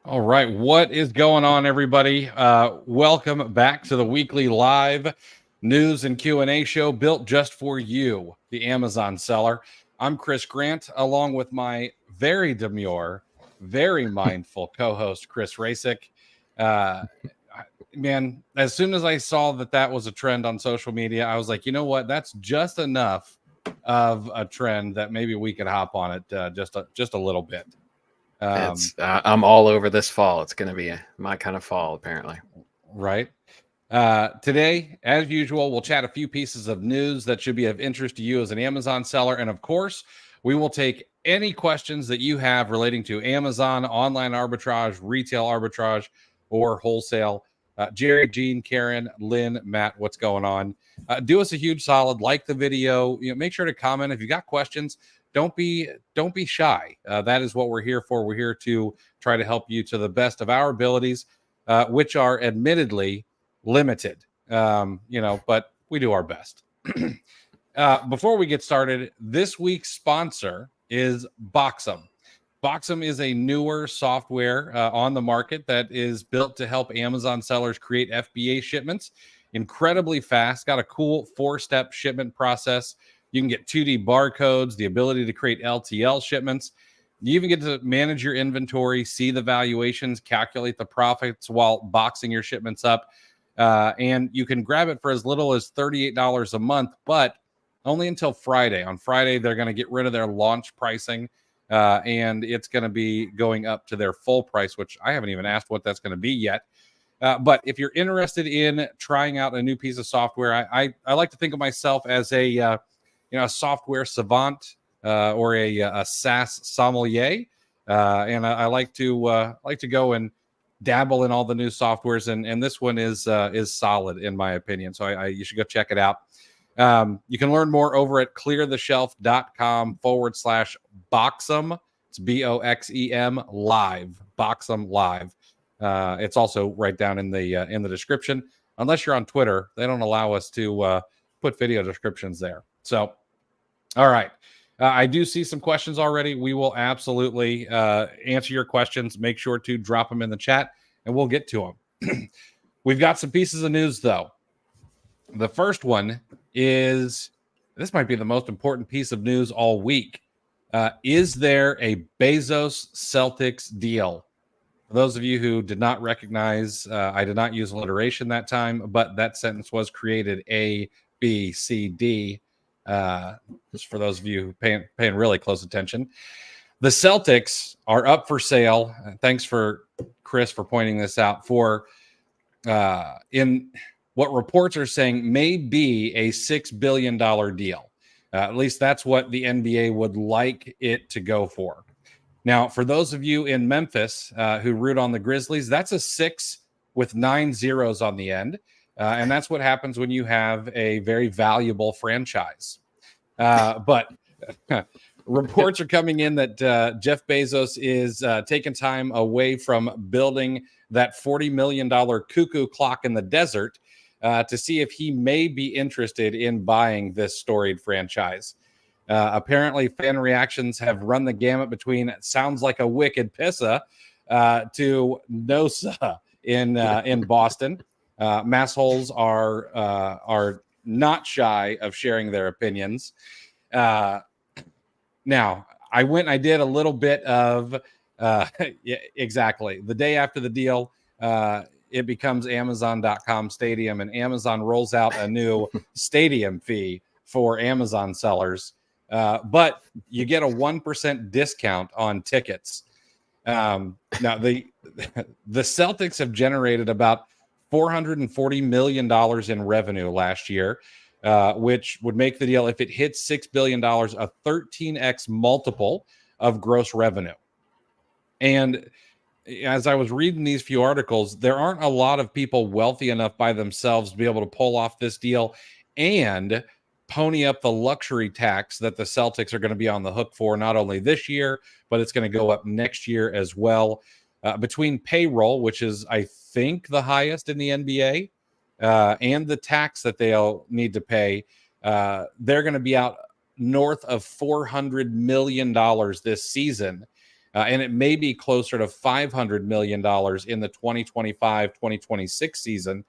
All right. What is going on, everybody? Welcome back to the weekly live news and Q&A show built just for you, the Amazon seller. I'm Chris Grant, along with my very demure, very mindful co-host, Chris Rasick. Man, as soon as I saw that was a trend on social media, I was like, you know what? That's just enough of a trend that maybe we could hop on it just a little bit. I'm all over this fall. It's going to be my kind of fall, apparently. Right. Today, as usual, we'll chat a few pieces of news that should be of interest to you as an Amazon seller. And of course, we will take any questions that you have relating to Amazon, online arbitrage, retail arbitrage, or wholesale. Jerry, Gene, Karen, Lynn, Matt, what's going on? Do us a huge solid. Like the video. Make sure to comment if you got questions. Don't be shy. That is what we're here for. We're here to try to help you to the best of our abilities, which are admittedly limited. But we do our best. Before we get started, this week's sponsor is bxong. bxong is a newer software on the market that is built to help Amazon sellers create FBA shipments incredibly fast. Got a cool 4-step shipment process. You can get 2D barcodes, the ability to create LTL shipments. You even get to manage your inventory, see the valuations, calculate the profits while boxing your shipments up. And you can grab it for as little as $38 a month, but only until Friday. On Friday, they're going to get rid of their launch pricing, and it's going to be going up to their full price, which I haven't even asked what that's going to be yet. But if you're interested in trying out a new piece of software, I like to think of myself as a software savant or a SaaS sommelier, and I like to go and dabble in all the new softwares, and this one is solid in my opinion. So you should go check it out. You can learn more over at cleartheshelf.com/bxong. It's BOXEM live, bxong live. It's also right down in the description. Unless you're on Twitter, they don't allow us to put video descriptions there. So, all right. I do see some questions already. We will absolutely answer your questions. Make sure to drop them in the chat, and we'll get to them. We've got some pieces of news, though. The first one is, this might be the most important piece of news all week. Is there a Bezos Celtics deal? For those of you who did not recognize, I did not use alliteration that time, but that sentence was created A, B, C, D. Just for those of you paying really close attention. The Celtics are up for sale. Thanks for Chris for pointing this out. For in what reports are saying may be a $6 billion deal. At least that's what the NBA would like it to go for. Now, for those of you in Memphis who root on the Grizzlies, that's a 6 with 9 zeros on the end. And that's what happens when you have a very valuable franchise. But reports are coming in that Jeff Bezos is taking time away from building that $40 million cuckoo clock in the desert to see if he may be interested in buying this storied franchise. Apparently, fan reactions have run the gamut between sounds like a wicked pissa to nosa in Boston. Massholes are not shy of sharing their opinions. Now, I went and I did a little bit of yeah, exactly. The day after the deal, it becomes Amazon.com Stadium, and Amazon rolls out a new stadium fee for Amazon sellers. But you get a 1% discount on tickets. Now, the Celtics have generated about $440 million in revenue last year, which would make the deal, if it hits $6 billion, a 13x multiple of gross revenue. And as I was reading these few articles, there aren't a lot of people wealthy enough by themselves to be able to pull off this deal and pony up the luxury tax that the Celtics are going to be on the hook for, not only this year, but it's going to go up next year as well. Between payroll, which is, I think, the highest in the NBA, and the tax that they'll need to pay, they're going to be out north of $400 million this season. and it may be closer to $500 million in the 2025-2026 season,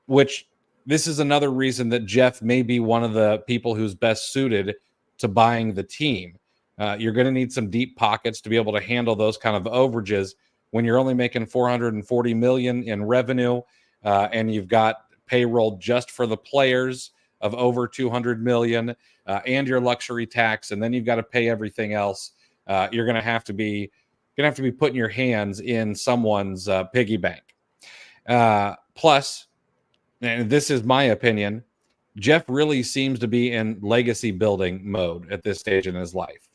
which this is another reason that Jeff may be one of the people who's best suited to buying the team. You're going to need some deep pockets to be able to handle those kind of overages when you're only making $440 million in revenue, and you've got payroll just for the players of over $200 million, and your luxury tax, and then you've got to pay everything else. You're going to have to be putting your hands in someone's piggy bank. Plus, and this is my opinion, Jeff really seems to be in legacy building mode at this stage in his life.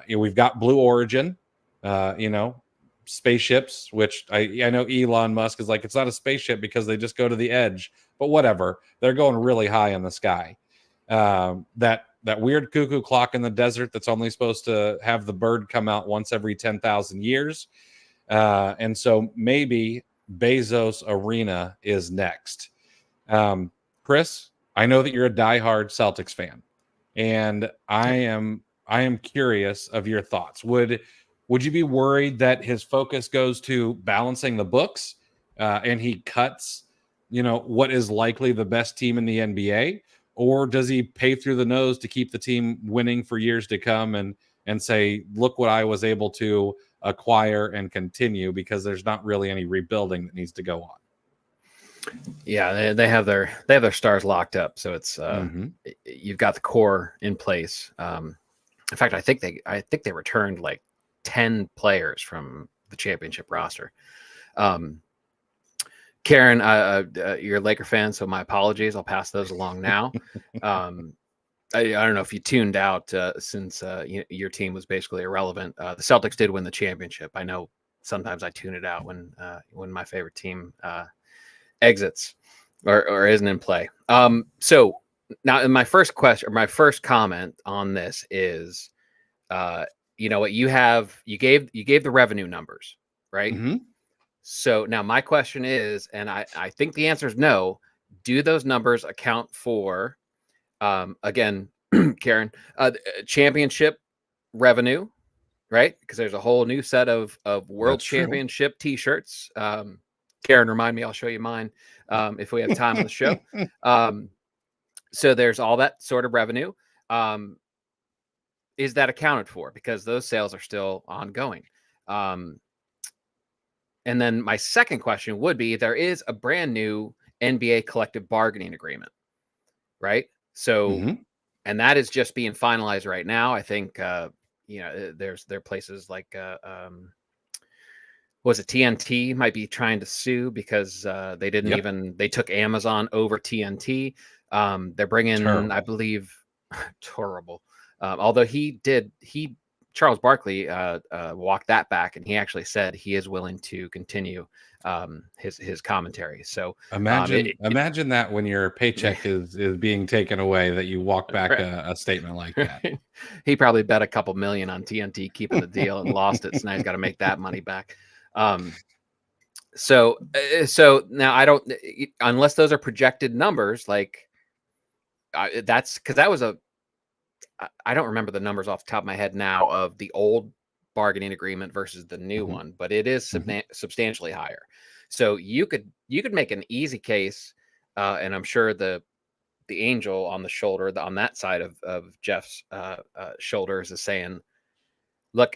We've got Blue Origin, spaceships, which I know Elon Musk is like, it's not a spaceship because they just go to the edge, but whatever. They're going really high in the sky. That weird cuckoo clock in the desert that's only supposed to have the bird come out once every 10,000 years. And so maybe Bezos Arena is next. Chris, I know that you're a diehard Celtics fan, and I am curious of your thoughts. Would you be worried that his focus goes to balancing the books, and he cuts, what is likely the best team in the NBA, or does he pay through the nose to keep the team winning for years to come and say, look what I was able to acquire and continue, because there's not really any rebuilding that needs to go on? Yeah, they have their stars locked up, so it's you've got the core in place. In fact, I think they returned like 10 players from the championship roster. Karen, you're a Laker fan, so my apologies. I'll pass those along now. I don't know if you tuned out since your team was basically irrelevant. The Celtics did win the championship. I know sometimes I tune it out when my favorite team exits or isn't in play. So now my first question, or my first comment on this is, what you gave the revenue numbers, right? Mm-hmm. So now my question is, and I think the answer is no, do those numbers account for, again, Karen, championship revenue, right? Because there's a whole new set of world championship t-shirts. Karen, remind me, I'll show you mine if we have time on the show. So there's all that sort of revenue. Is that accounted for? Because those sales are still ongoing. And then my second question would be, there is a brand new NBA collective bargaining agreement, right? So, and that is just being finalized right now. I think, there are places like, was it TNT might be trying to sue because they didn't they took Amazon over TNT. They're bringing, I believe, terrible. Although Charles Barkley walked that back, and he actually said he is willing to continue his commentary. So imagine that when your paycheck is being taken away, that you walk back a statement like that. He probably bet a couple million on TNT keeping the deal and lost it. So now he's got to make that money back. So now I don't, unless those are projected numbers, like that's because that was I don't remember the numbers off the top of my head now of the old bargaining agreement versus the new one, but it is substantially higher. So you could make an easy case, and I'm sure the angel on the shoulder, on that side of Jeff's shoulders, is saying, look,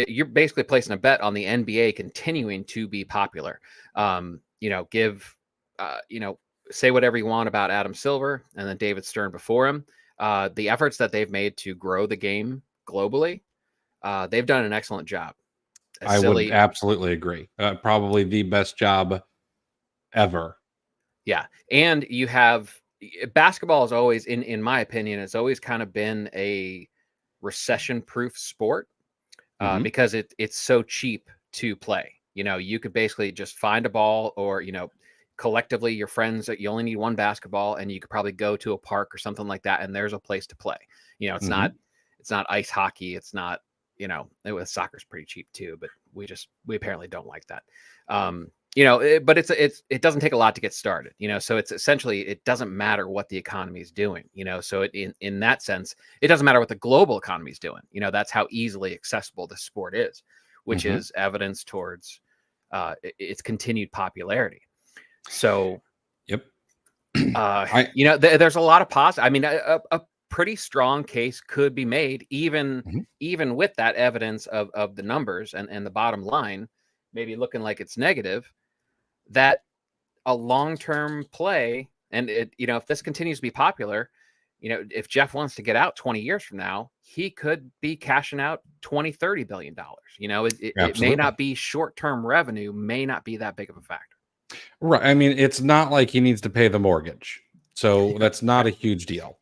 you're basically placing a bet on the NBA continuing to be popular. Say whatever you want about Adam Silver and then David Stern before him. The efforts that they've made to grow the game globally, they've done an excellent job. I would absolutely agree. Probably the best job ever. Yeah. And you have basketball is always, in my opinion, it's always kind of been a recession-proof sport because it's so cheap to play. You could basically just find a ball, or, collectively your friends, that you only need one basketball, and you could probably go to a park or something like that, and there's a place to play. It's not ice hockey. It's not, soccer's pretty cheap too, but we apparently don't like that. but it doesn't take a lot to get started, so it's essentially, it doesn't matter what the economy is doing, so in that sense, it doesn't matter what the global economy is doing. That's how easily accessible the sport is, which is evidence towards its continued popularity. So, yep. There's a lot of positive. I mean, a pretty strong case could be made, even with that evidence of the numbers and the bottom line maybe looking like it's negative, that a long-term play, and if this continues to be popular, if Jeff wants to get out 20 years from now, he could be cashing out 20-30 billion dollars. It may not be short-term revenue, may not be that big of a factor. Right. I mean, it's not like he needs to pay the mortgage, so that's not a huge deal.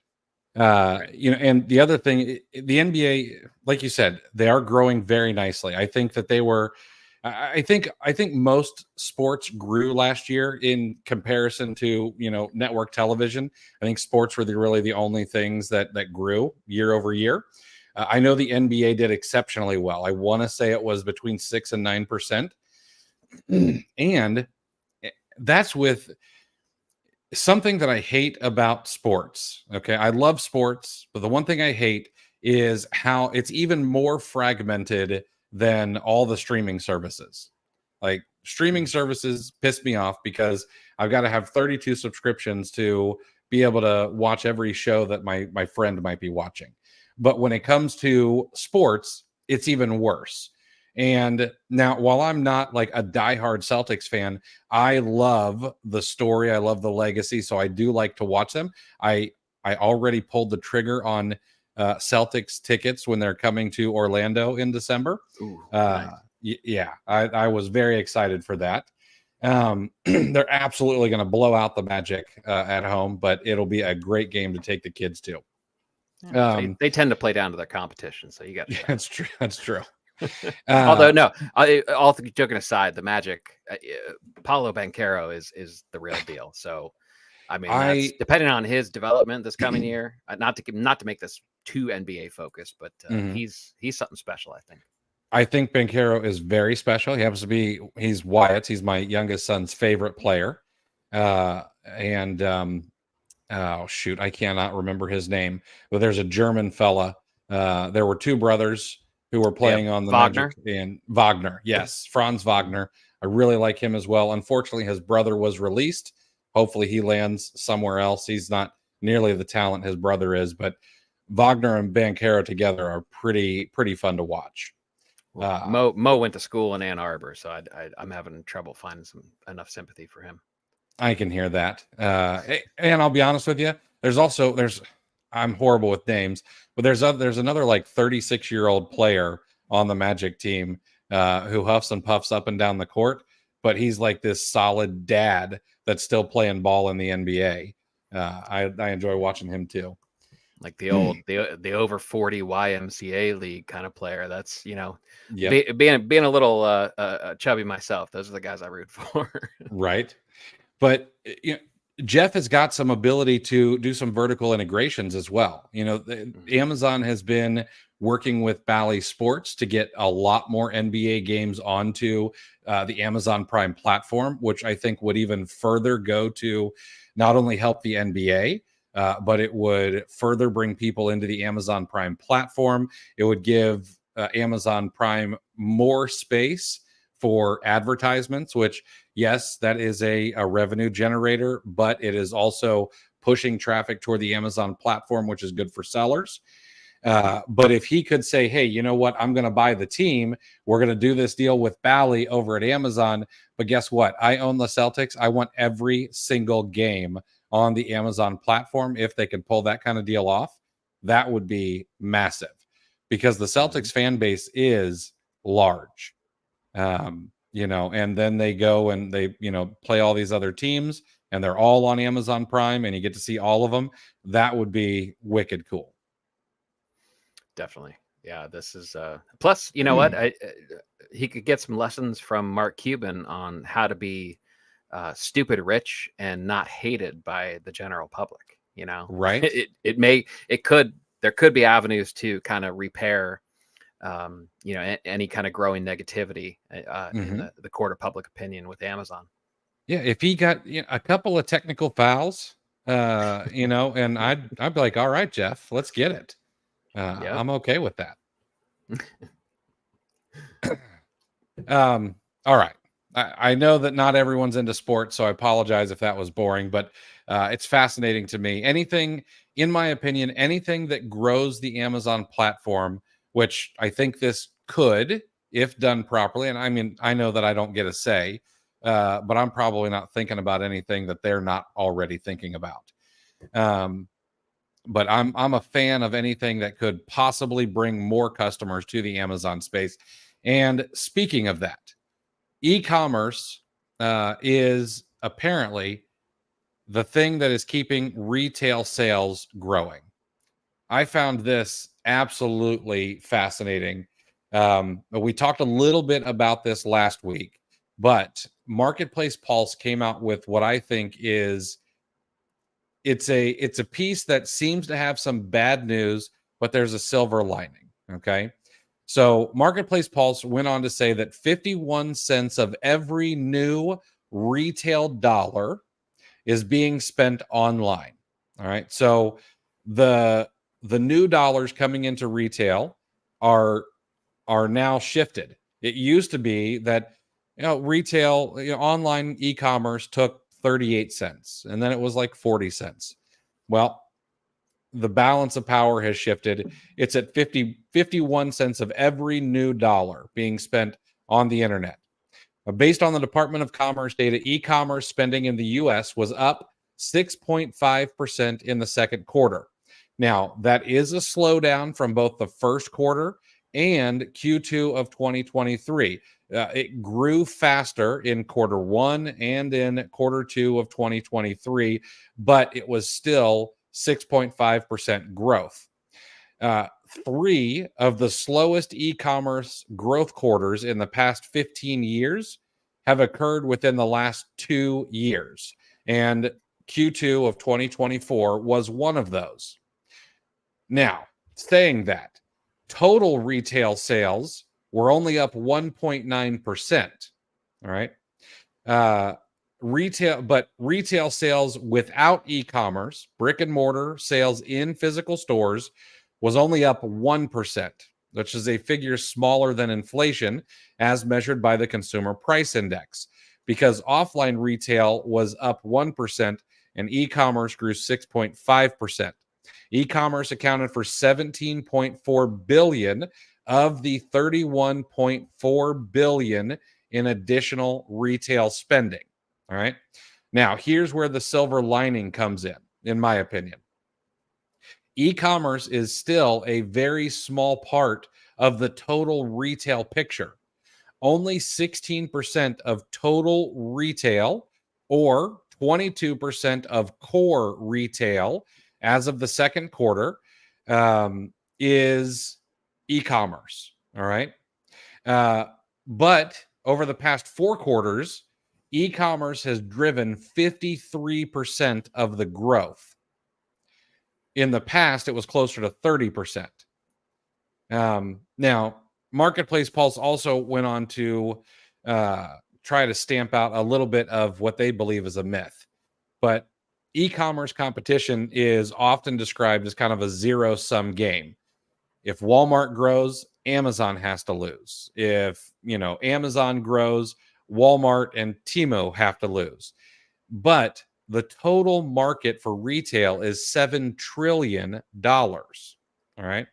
And the other thing, the NBA, like you said, they are growing very nicely. I think that they were. I think most sports grew last year in comparison to network television. I think sports were really the only things that grew year over year. I know the NBA did exceptionally well. I want to say it was between 6 and 9%, and that's with something that I hate about sports. Okay, I love sports, but the one thing I hate is how it's even more fragmented than all the streaming services. Like, streaming services piss me off because I've got to have 32 subscriptions to be able to watch every show that my friend might be watching. But when it comes to sports, it's even worse. And now, while I'm not like a diehard Celtics fan, I love the story. I love the legacy. So I do like to watch them. I already pulled the trigger on Celtics tickets when they're coming to Orlando in December. Ooh, nice. Yeah, I was very excited for that. They're absolutely going to blow out the Magic at home, but it'll be a great game to take the kids to. Yeah, they tend to play down to their competition, so you got. Yeah, that's true. That's true. Although no, all joking aside, the Magic, Paolo Banchero is the real deal. So, I mean, that's depending on his development this coming year. Not to make this too NBA focused, but he's something special, I think. I think Banchero is very special. He happens to be, he's Wyatt's. He's my youngest son's favorite player. Oh shoot, I cannot remember his name, but there's a German fella. There were two brothers who were playing on the Wagner. Magic, and Wagner. Yes, Franz Wagner. I really like him as well. Unfortunately, his brother was released. Hopefully he lands somewhere else. He's not nearly the talent his brother is, but Wagner and Banchero together are pretty fun to watch. Well, Mo went to school in Ann Arbor, so I'm having trouble finding enough sympathy for him. I can hear that. And I'll be honest with you. I'm horrible with names, but there's another like 36-year-old player on the Magic team who huffs and puffs up and down the court, but he's like this solid dad that's still playing ball in the NBA. I enjoy watching him too. Like the old the over 40 YMCA league kind of player. That's being a little chubby myself. Those are the guys I root for. Right. But Jeff has got some ability to do some vertical integrations as well. Amazon has been working with Bally Sports to get a lot more NBA games onto the Amazon Prime platform, which I think would even further go to not only help the NBA, but it would further bring people into the Amazon Prime platform. It would give Amazon Prime more space for advertisements, which, yes, that is a revenue generator, but it is also pushing traffic toward the Amazon platform, which is good for sellers. But if he could say, hey, you know what? I'm going to buy the team. We're going to do this deal with Bally over at Amazon. But guess what? I own the Celtics. I want every single game on the Amazon platform. If they could pull that kind of deal off, that would be massive, because the Celtics fan base is large. And then they go and they, play all these other teams and they're all on Amazon Prime and you get to see all of them. That would be wicked cool. Definitely. Yeah. This is, plus, you know what? He could get some lessons from Mark Cuban on how to be stupid rich and not hated by the general public, Right. There could be avenues to kind of repair any kind of growing negativity in Mm-hmm. the court of public opinion with Amazon. Yeah, if he got a couple of technical fouls, and I'd be like, all right, Jeff, let's get it. Yep. I'm okay with that. All right. I know that not everyone's into sports, so I apologize if that was boring, but it's fascinating to me. Anything, in my opinion, anything that grows the Amazon platform, which I think this could, if done properly. And I mean, I know that I don't get a say, but I'm probably not thinking about anything that they're not already thinking about. But I'm a fan of anything that could possibly bring more customers to the Amazon space. And speaking of that, e-commerce is apparently the thing that is keeping retail sales growing. I found this absolutely fascinating. We talked a little bit about this last week, but Marketplace Pulse came out with what I think is it's a piece that seems to have some bad news, but there's a silver lining. Okay. So Marketplace Pulse went on to say that 51 cents of every new retail dollar is being spent online. All right. So the new dollars coming into retail are now shifted. It used to be that retail, online e-commerce took 38 cents and then it was like 40 cents. Well, the balance of power has shifted. It's at 51 cents of every new dollar being spent on the internet. Based on the Department of Commerce data, e-commerce spending in the US was up 6.5% in the second quarter. Now, that is a slowdown from both the first quarter and Q2 of 2023. It grew faster in quarter one and in quarter two of 2023, but it was still 6.5% growth. Three of the slowest e-commerce growth quarters in the past 15 years have occurred within the last 2 years. And Q2 of 2024 was one of those. Now, saying that, total retail sales were only up 1.9%. All right. Retail sales without e-commerce, brick and mortar sales in physical stores was only up 1%, which is a figure smaller than inflation as measured by the Consumer Price Index, because offline retail was up 1% and e-commerce grew 6.5%. E-commerce accounted for 17.4 billion of the 31.4 billion in additional retail spending. All right. Now, here's where the silver lining comes in my opinion. E-commerce is still a very small part of the total retail picture. Only 16% of total retail, or 22% of core retail as of the second quarter, is e-commerce. All right. But over the past 4 quarters, e-commerce has driven 53% of the growth. In the past, it was closer to 30%. Now, Marketplace Pulse also went on to try to stamp out a little bit of what they believe is a myth. But e-commerce competition is often described as kind of a zero-sum game. If Walmart grows, Amazon has to lose. If, Amazon grows, Walmart and Temu have to lose. But the total market for retail is $7 trillion. All right.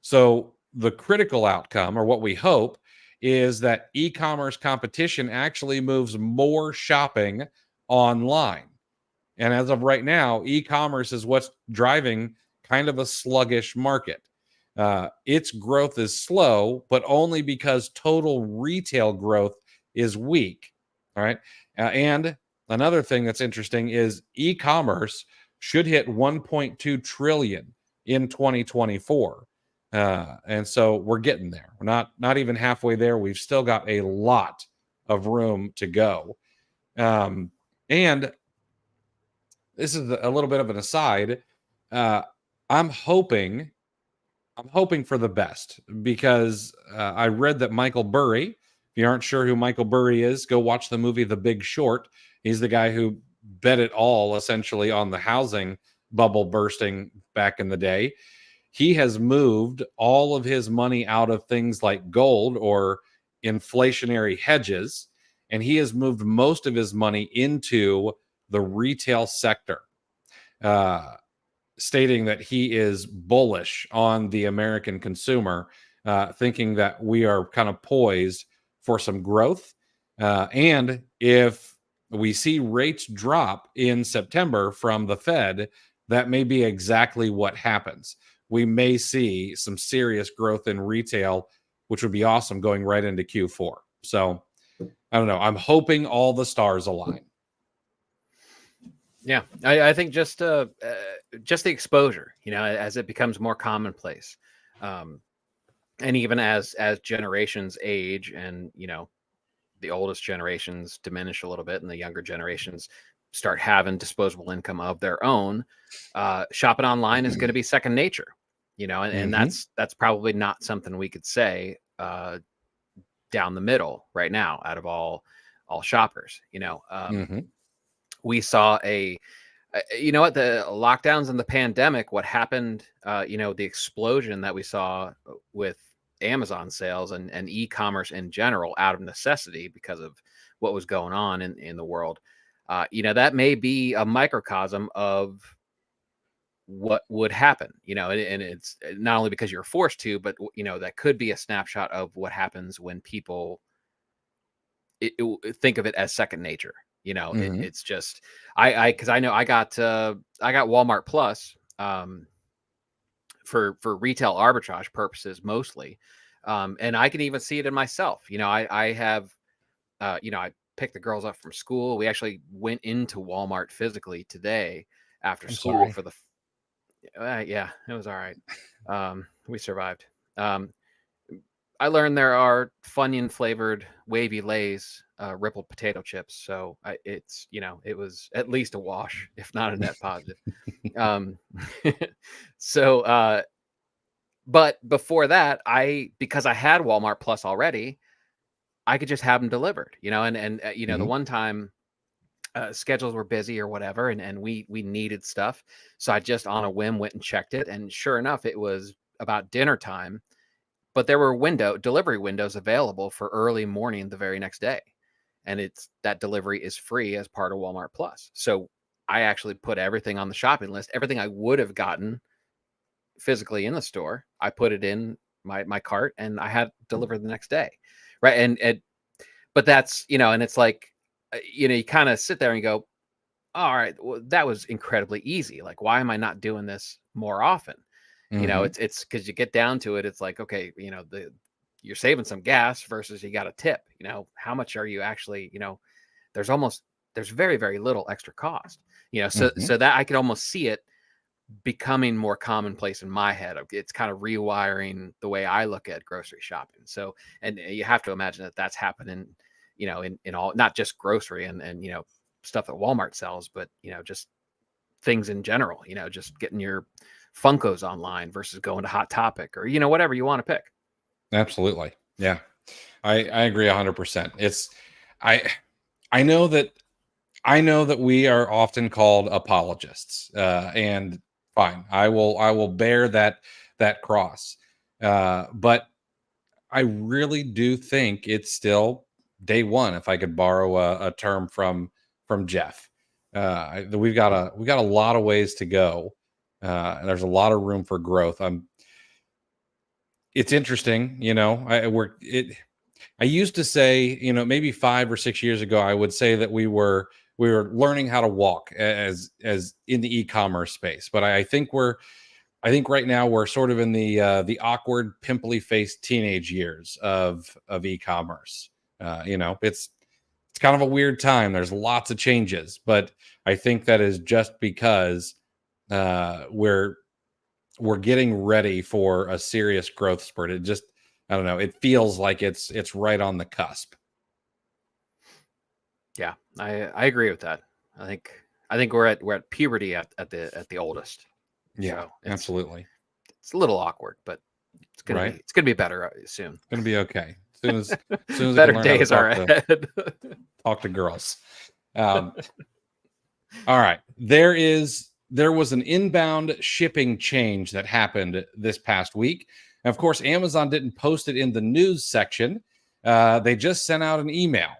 So the critical outcome, or what we hope, is that e-commerce competition actually moves more shopping online. And as of right now, e-commerce is what's driving kind of a sluggish market. Its growth is slow, but only because total retail growth is weak. All right. And another thing that's interesting is e-commerce should hit 1.2 trillion in 2024. And so we're getting there. We're not even halfway there. We've still got a lot of room to go. And this is a little bit of an aside. I'm hoping I'm hoping for the best because I read that Michael Burry, if you aren't sure who Michael Burry is, go watch the movie The Big Short. He's the guy who bet it all essentially on the housing bubble bursting back in the day. He has moved all of his money out of things like gold or inflationary hedges, and he has moved most of his money into the retail sector. Stating that he is bullish on the American consumer, thinking that we are kind of poised for some growth. And if we see rates drop in September from the Fed, that may be exactly what happens. We may see some serious growth in retail, which would be awesome going right into Q4. So I don't know. I'm hoping all the stars align. Yeah, I think just the exposure, as it becomes more commonplace, and even as generations age, and the oldest generations diminish a little bit, and the younger generations start having disposable income of their own, shopping online is going to be second nature, and that's probably not something we could say down the middle right now out of all shoppers. We saw the lockdowns and the pandemic, what happened, the explosion that we saw with Amazon sales and e-commerce in general out of necessity because of what was going on in the world. That may be a microcosm of what would happen, and it's not only because you're forced to, but, that could be a snapshot of what happens when people think of it as second nature. It's just because I know I got Walmart Plus for retail arbitrage purposes mostly, and I can even see it in myself. I have I picked the girls up from school. We actually went into Walmart physically today after school for the yeah, it was all right. We survived. I learned there are Funyun flavored wavy Lays rippled potato chips. So it was at least a wash, if not a net positive. So, but before that, because I had Walmart Plus already, I could just have them delivered, and the one time schedules were busy or whatever, and we needed stuff. So I just on a whim went and checked it. And sure enough, it was about dinner time. But there were delivery windows available for early morning the very next day. And that delivery is free as part of Walmart Plus. So I actually put everything on the shopping list, everything I would have gotten physically in the store. I put it in my cart and I had delivered the next day. Right. But that's, and it's like, you kind of sit there and you go, all right, well, that was incredibly easy. Like, why am I not doing this more often? It's because you get down to it. It's like, okay, you're saving some gas versus you got a tip. How much are you actually? There's very, very little extra cost. So that I could almost see it becoming more commonplace in my head. It's kind of rewiring the way I look at grocery shopping. So, and you have to imagine that that's happening, in all, not just grocery and stuff that Walmart sells, but just things in general. Just getting your Funkos online versus going to Hot Topic or whatever you want to pick. Absolutely, yeah, I agree 100%. I know that we are often called apologists, and fine, I will bear that cross, but I really do think it's still day one. If I could borrow a term from Jeff, we've got a lot of ways to go. And there's a lot of room for growth. It's interesting, I used to say, maybe 5 or 6 years ago, I would say that we were learning how to walk as in the e-commerce space. But I think right now we're sort of in the awkward, pimply faced teenage years of e-commerce. It's kind of a weird time. There's lots of changes, but I think that is just because we're getting ready for a serious growth spurt. It just, I don't know, it feels like it's right on the cusp. Yeah, I agree with that. I think we're at puberty at the oldest. Yeah, so absolutely. it's a little awkward, but it's gonna be better soon. It's gonna be okay. As soon as I Better can learn how to days are ahead. talk to girls. All right. There was an inbound shipping change that happened this past week. And of course, Amazon didn't post it in the news section. They just sent out an email,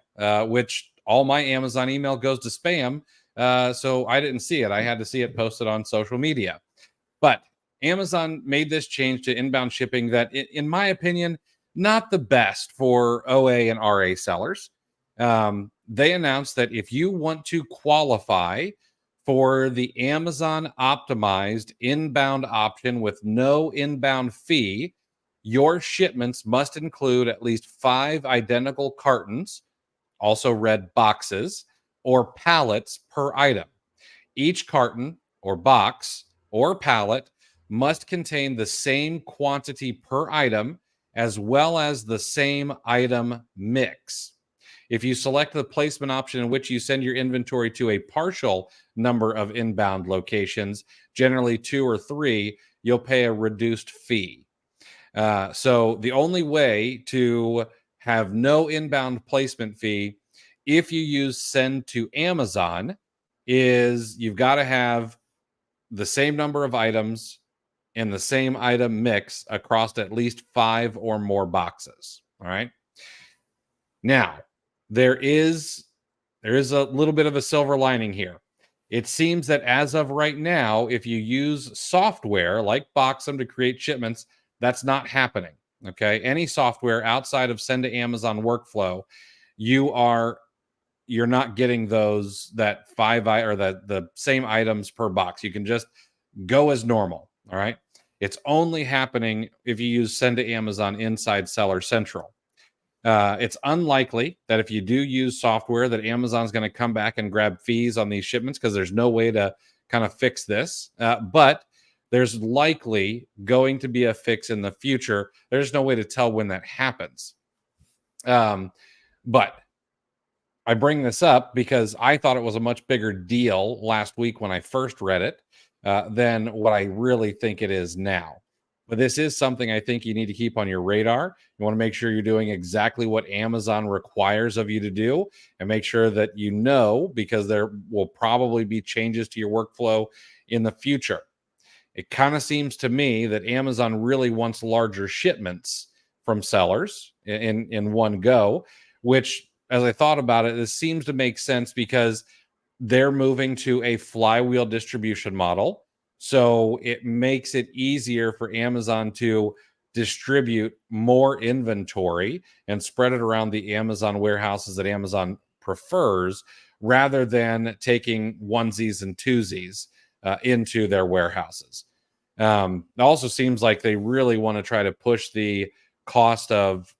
which all my Amazon email goes to spam. So I didn't see it. I had to see it posted on social media. But Amazon made this change to inbound shipping that, in my opinion, not the best for OA and RA sellers. They announced that if you want to qualify for the Amazon optimized inbound option with no inbound fee, your shipments must include at least 5 identical cartons, also read boxes, or pallets per item. Each carton or box or pallet must contain the same quantity per item as well as the same item mix. If you select the placement option in which you send your inventory to a partial number of inbound locations, generally 2 or 3, you'll pay a reduced fee. So the only way to have no inbound placement fee if you use send to Amazon is you've got to have the same number of items in the same item mix across at least 5 or more boxes. All right. Now, there is a little bit of a silver lining here. It seems that as of right now, if you use software like Boxum to create shipments, that's not happening. Okay. Any software outside of send to Amazon workflow, you're not getting that 5 or the same items per box. You can just go as normal. All right. It's only happening if you use send to Amazon inside Seller Central. It's unlikely that if you do use software that Amazon's going to come back and grab fees on these shipments, because there's no way to kind of fix this. But there's likely going to be a fix in the future. There's no way to tell when that happens. But I bring this up because I thought it was a much bigger deal last week when I first read it than what I really think it is now. But this is something I think you need to keep on your radar. You want to make sure you're doing exactly what Amazon requires of you to do, and make sure that you know, because there will probably be changes to your workflow in the future. It kind of seems to me that Amazon really wants larger shipments from sellers in one go, which, as I thought about it, this seems to make sense because they're moving to a flywheel distribution model. So it makes it easier for Amazon to distribute more inventory and spread it around the Amazon warehouses that Amazon prefers, rather than taking onesies and twosies into their warehouses. It also seems like they really want to try to push the cost of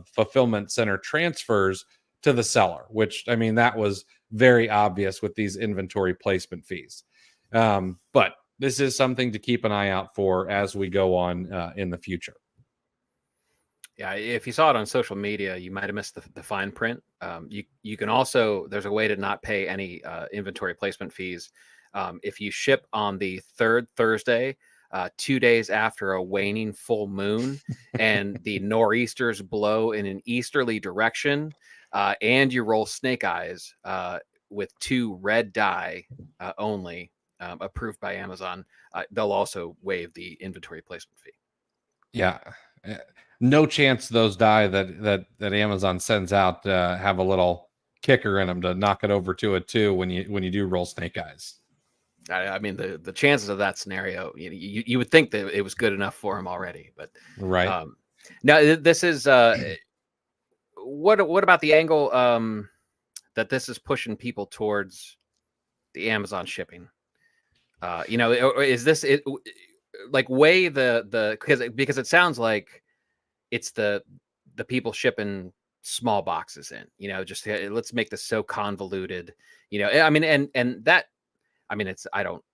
fulfillment center transfers to the seller, which, I mean, that was very obvious with these inventory placement fees. But this is something to keep an eye out for as we go on in the future. Yeah, if you saw it on social media, you might have missed the fine print. You can also, there's a way to not pay any inventory placement fees if you ship on the 3rd Thursday, 2 days after a waning full moon, and the nor'easters blow in an easterly direction, and you roll snake eyes with 2 red die only, approved by Amazon, they'll also waive the inventory placement fee. Yeah. No chance those die that Amazon sends out have a little kicker in them to knock it over to a 2 when you do roll snake eyes. I mean, the chances of that scenario, you would think that it was good enough for him already, but right. Now this is what about the angle that this is pushing people towards the Amazon shipping? Is this it? Like, weigh the because it sounds like it's the people shipping small boxes in. Just let's make this so convoluted. I mean, and that, I mean, I don't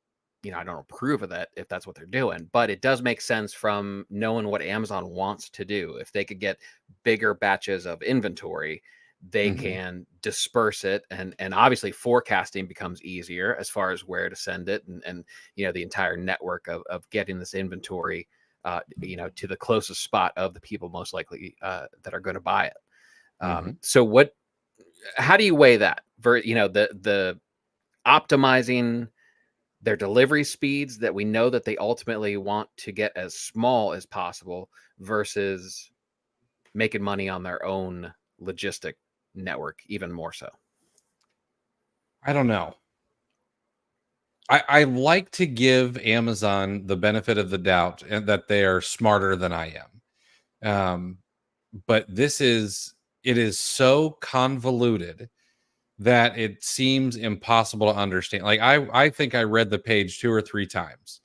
approve of that if that's what they're doing, but it does make sense from knowing what Amazon wants to do. If they could get bigger batches of inventory, they can disperse it, and obviously forecasting becomes easier as far as where to send it, and the entire network of getting this inventory to the closest spot of the people most likely that are going to buy it. So how do you weigh that the optimizing their delivery speeds that we know that they ultimately want to get as small as possible versus making money on their own logistic network even more so? I don't know. I like to give Amazon the benefit of the doubt and that they are smarter than I am. But it is so convoluted that it seems impossible to understand. Like I think I read the page 2 or 3 times,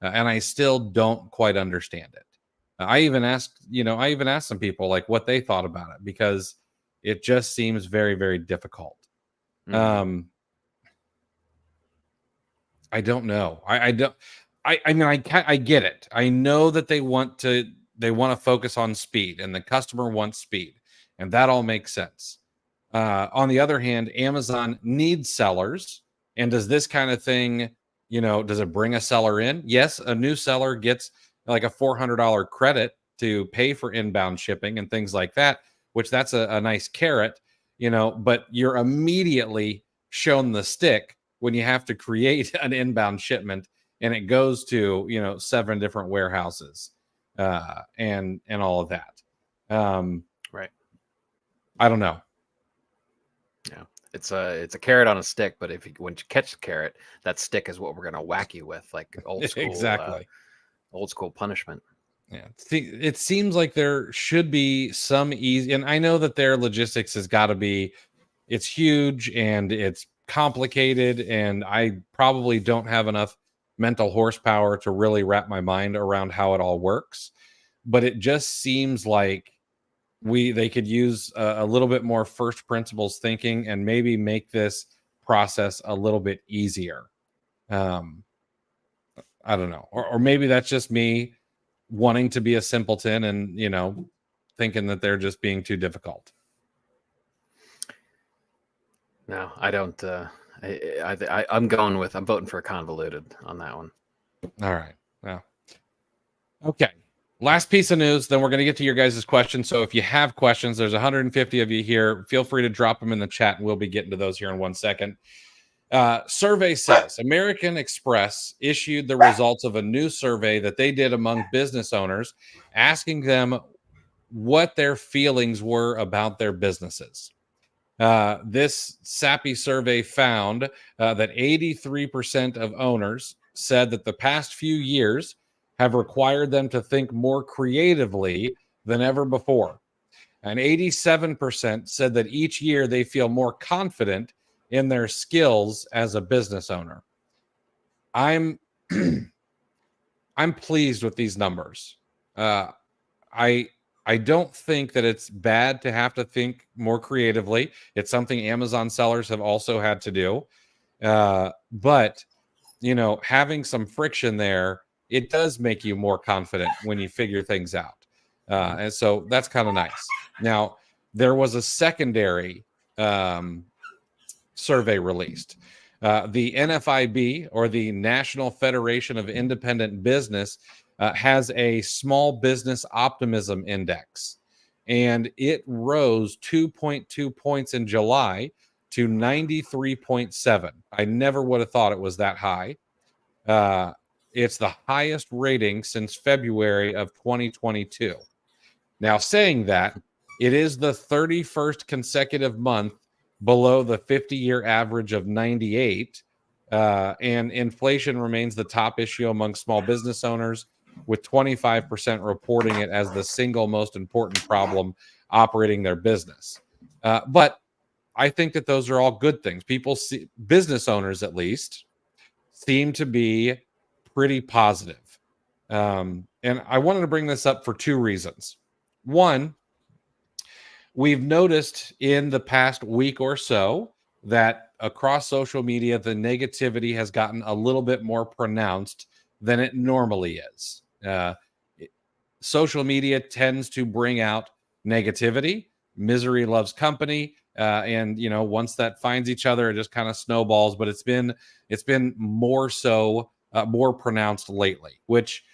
and I still don't quite understand it. I even asked some people like what they thought about it because it just seems very, very difficult. I don't know. I don't. I mean, I get it. I know that they want to focus on speed, and the customer wants speed, and that all makes sense. On the other hand, Amazon needs sellers, and does this kind of thing, does it bring a seller in? Yes, a new seller gets like a $400 credit to pay for inbound shipping and things like that, which that's a nice carrot, but you're immediately shown the stick when you have to create an inbound shipment and it goes to 7 different warehouses and all of that. Right. I don't know. Yeah, it's a carrot on a stick, but when you catch the carrot, that stick is what we're gonna whack you with, like old school, exactly, old school punishment. Yeah, it seems like there should be some easy, and I know that their logistics has got to be, it's huge and it's complicated, and I probably don't have enough mental horsepower to really wrap my mind around how it all works. But it just seems like they could use a little bit more first principles thinking and maybe make this process a little bit easier. I don't know, or maybe that's just me wanting to be a simpleton and thinking that they're just being too difficult. No, I don't. I'm voting for convoluted on that one. All right. Well, okay. Last piece of news, then we're going to get to your guys' questions. So if you have questions, there's 150 of you here. Feel free to drop them in the chat, and we'll be getting to those here in 1 second. Survey says American Express issued the results of a new survey that they did among business owners, asking them what their feelings were about their businesses. This sappy survey found that 83% of owners said that the past few years have required them to think more creatively than ever before. And 87% said that each year they feel more confident in their skills as a business owner. I'm pleased with these numbers. I don't think that it's bad to have to think more creatively. It's something Amazon sellers have also had to do. But having some friction there, it does make you more confident when you figure things out. And so that's kind of nice. Now, there was a secondary survey released. The NFIB, or the National Federation of Independent Business, has a small business optimism index, and it rose 2.2 points in July to 93.7. I never would have thought it was that high. It's the highest rating since February of 2022. Now, saying that, it is the 31st consecutive month below the 50-year average of 98, and inflation remains the top issue among small business owners, with 25% reporting it as the single most important problem operating their business. But I think that those are all good things. Business owners at least, seem to be pretty positive. And I wanted to bring this up for 2 reasons. One, we've noticed in the past week or so that across social media, the negativity has gotten a little bit more pronounced than it normally is. Social media tends to bring out negativity. Misery loves company. And once that finds each other, it just kind of snowballs. But it's been more so, more pronounced lately, which,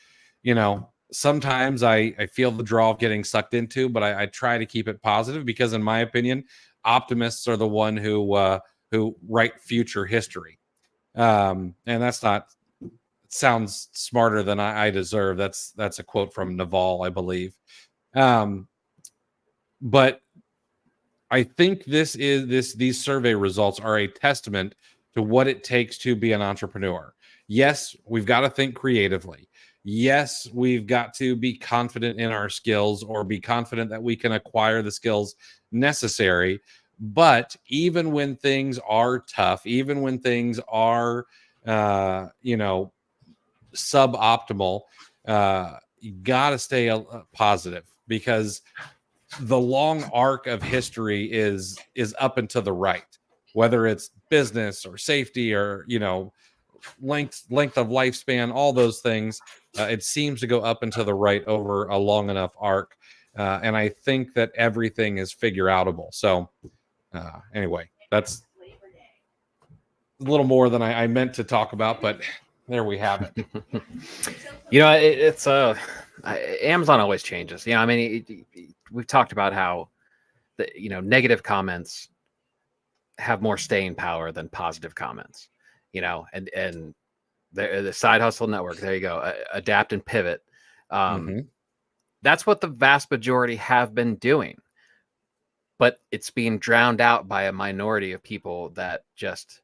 sometimes I feel the draw of getting sucked into, but I try to keep it positive because, in my opinion, optimists are the one who write future history. And that's not, it sounds smarter than I deserve. That's a quote from Naval, I believe. But I think these survey results are a testament to what it takes to be an entrepreneur. Yes, we've got to think creatively. Yes, we've got to be confident in our skills, or be confident that we can acquire the skills necessary. But even when things are tough, even when things are, suboptimal, you got to stay positive, because the long arc of history is up and to the right, whether it's business or safety or length of lifespan, all those things. It seems to go up and to the right over a long enough arc, and I think that everything is figure outable. So anyway, that's a little more than I meant to talk about, but there we have it. It's Amazon always changes. I mean, we've talked about how the negative comments have more staying power than positive comments. And the Side Hustle Network. There you go. Adapt and pivot. That's what the vast majority have been doing, but it's being drowned out by a minority of people that just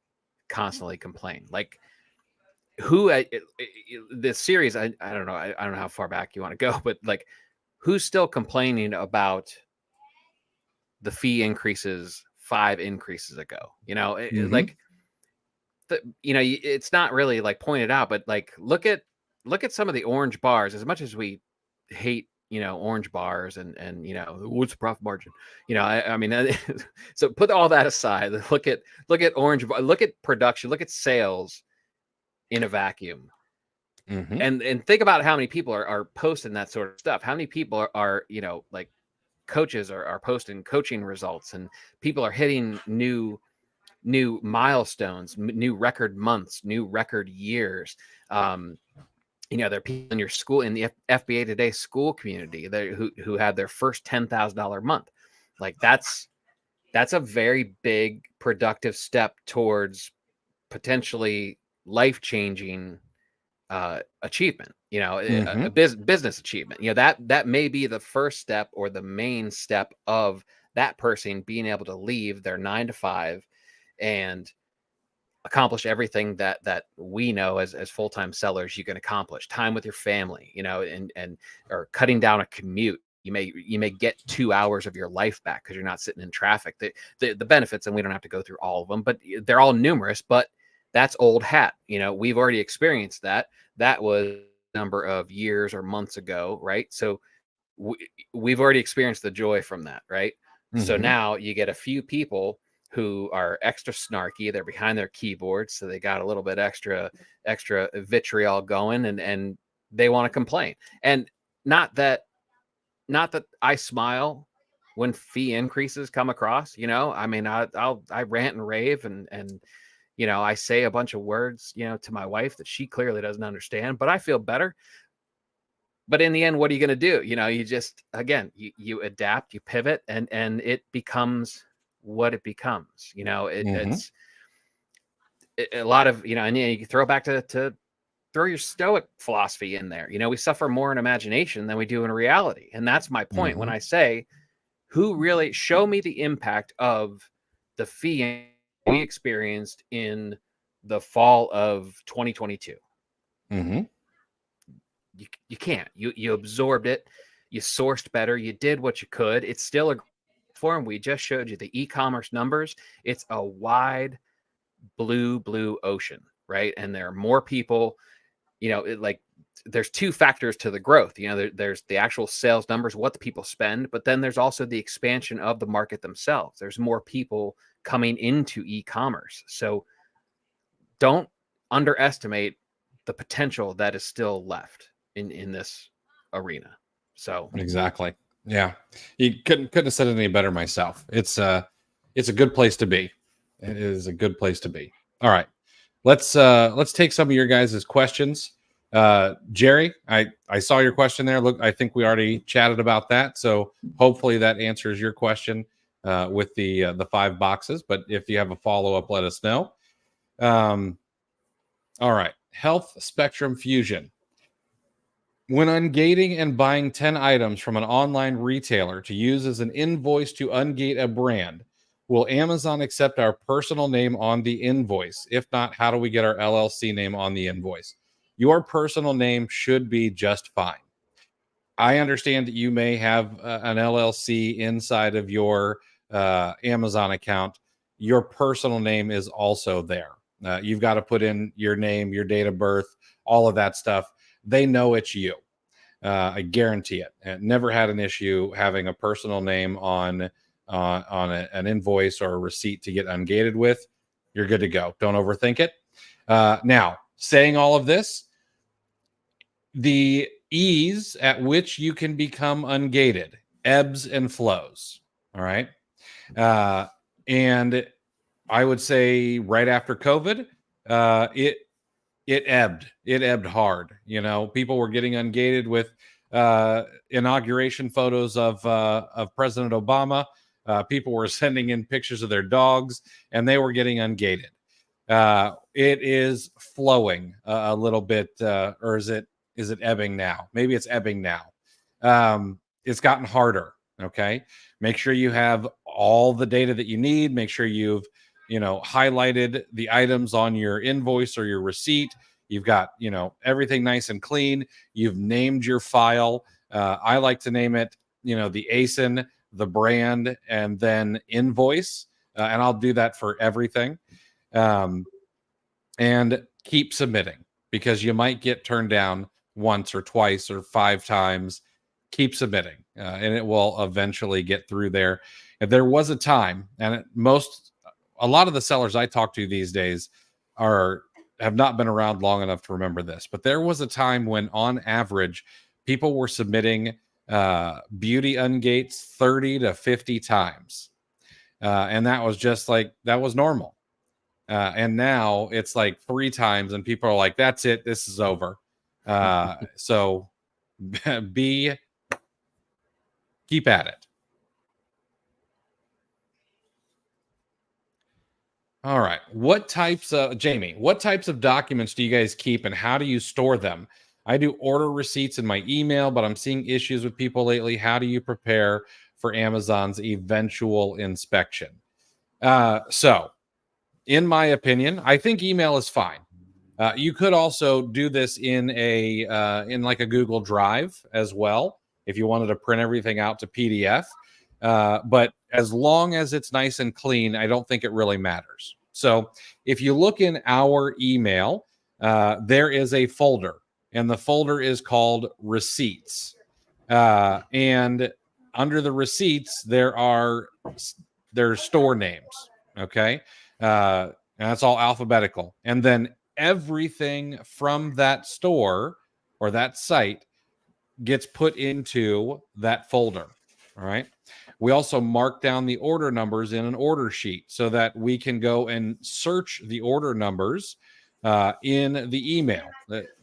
constantly complain. Like, this series, I don't know. I don't know how far back you want to go, but like, who's still complaining about the fee increases 5 increases ago? Like, it's not really like pointed out, but like, look at some of the orange bars. As much as we hate, orange bars and what's profit margin, I mean, so put all that aside. Look at orange, look at production, look at sales in a vacuum. And think about how many people are posting that sort of stuff. How many people are like, coaches are posting coaching results, and people are hitting new milestones, new record months, new record years. There are people in your school, in the FBA Today school community, who had their first $10,000 month. Like, that's a very big productive step towards potentially life-changing achievement, a business achievement. That may be the first step, or the main step, of that person being able to leave their 9 to 5 and accomplish everything that we know as full-time sellers you can accomplish. Time with your family, and or cutting down a commute. You may get 2 hours of your life back because you're not sitting in traffic. The benefits, and we don't have to go through all of them, but they're all numerous. But that's old hat. We've already experienced that. That was a number of years or months ago, right? So we've already experienced the joy from that, right? So now you get a few people who are extra snarky. They're behind their keyboards, so they got a little bit extra vitriol going, and they want to complain. And not that I smile when fee increases come across. I mean, I rant and rave, and I say a bunch of words, to my wife that she clearly doesn't understand, but I feel better. But in the end, what are you going to do? You just, again, you adapt, you pivot, and it becomes what it becomes. It's a lot of, and you throw back to throw your Stoic philosophy in there. We suffer more in imagination than we do in reality. And that's my point when I say, who really show me the impact of the fee we experienced in the fall of 2022. You can't. You absorbed it. You sourced better. You did what you could. It's still a form. We just showed you the e-commerce numbers. It's a wide blue ocean, right? And there are more people. There's 2 factors to the growth. There's the actual sales numbers, what the people spend, but then there's also the expansion of the market themselves. There's more people coming into e-commerce. So don't underestimate the potential that is still left in this arena. So exactly. Yeah. You couldn't have said it any better myself. It's a good place to be. It is a good place to be. All right. Let's take some of your guys' questions. Jerry, I saw your question there. Look, I think we already chatted about that. So hopefully that answers your question with the 5 boxes. But if you have a follow-up, let us know. All right. Health Spectrum Fusion. When ungating and buying 10 items from an online retailer to use as an invoice to ungate a brand, will Amazon accept our personal name on the invoice? If not, how do we get our LLC name on the invoice? Your personal name should be just fine. I understand that you may have an LLC inside of your Amazon account. Your personal name is also there. You've got to put in your name, your date of birth, all of that stuff. They know it's you. I guarantee it. Never had an issue having a personal name on an invoice or a receipt to get ungated with. You're good to go. Don't overthink it. Now, saying all of this, the ease at which you can become ungated ebbs and flows. All right. And I would say right after COVID, it ebbed hard. You know, people were getting ungated with inauguration photos of President Obama. People were sending in pictures of their dogs, and they were getting ungated. It is flowing a little bit, or is it ebbing now? Maybe it's ebbing now. It's gotten harder. Okay, make sure you have all the data that you need. Make sure you've highlighted the items on your invoice or your receipt. You've got, everything nice and clean. You've named your file. I like to name it, the ASIN, the brand, and then invoice. And I'll do that for everything. And keep submitting, because you might get turned down once or twice or 5 times. Keep submitting, and it will eventually get through there. If there was a time, and a lot of the sellers I talk to these days have not been around long enough to remember this, but there was a time when, on average, people were submitting beauty ungates 30 to 50 times, and that was just like, that was normal. And now it's like 3 times, and people are like, "That's it, this is over." So keep at it. All right. Jamie, what types of documents do you guys keep, and how do you store them? I do order receipts in my email, but I'm seeing issues with people lately. How do you prepare for Amazon's eventual inspection? So in my opinion, I think email is fine. You could also do this in like a Google Drive as well, if you wanted to print everything out to PDF. But as long as it's nice and clean, I don't think it really matters. So if you look in our email, there is a folder, and the folder is called Receipts. And under the receipts, there's store names. Okay. And that's all alphabetical. And then everything from that store or that site gets put into that folder. All right. We also mark down the order numbers in an order sheet so that we can go and search the order numbers in the email.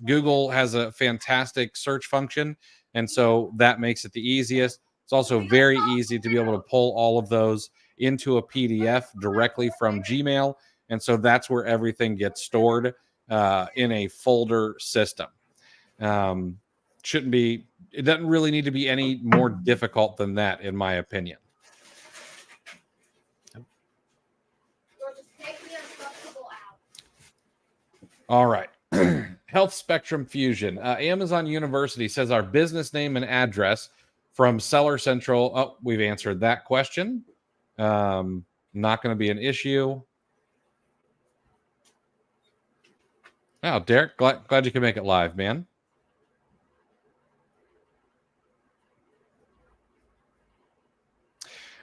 Google has a fantastic search function, and so that makes it the easiest. It's also very easy to be able to pull all of those into a PDF directly from Gmail, and so that's where everything gets stored in a folder system. It doesn't really need to be any more difficult than that, in my opinion. All right. Health Spectrum Fusion. Amazon University says our business name and address from Seller Central. Oh, we've answered that question. Not going to be an issue. Oh, Derek, glad you could make it live, man.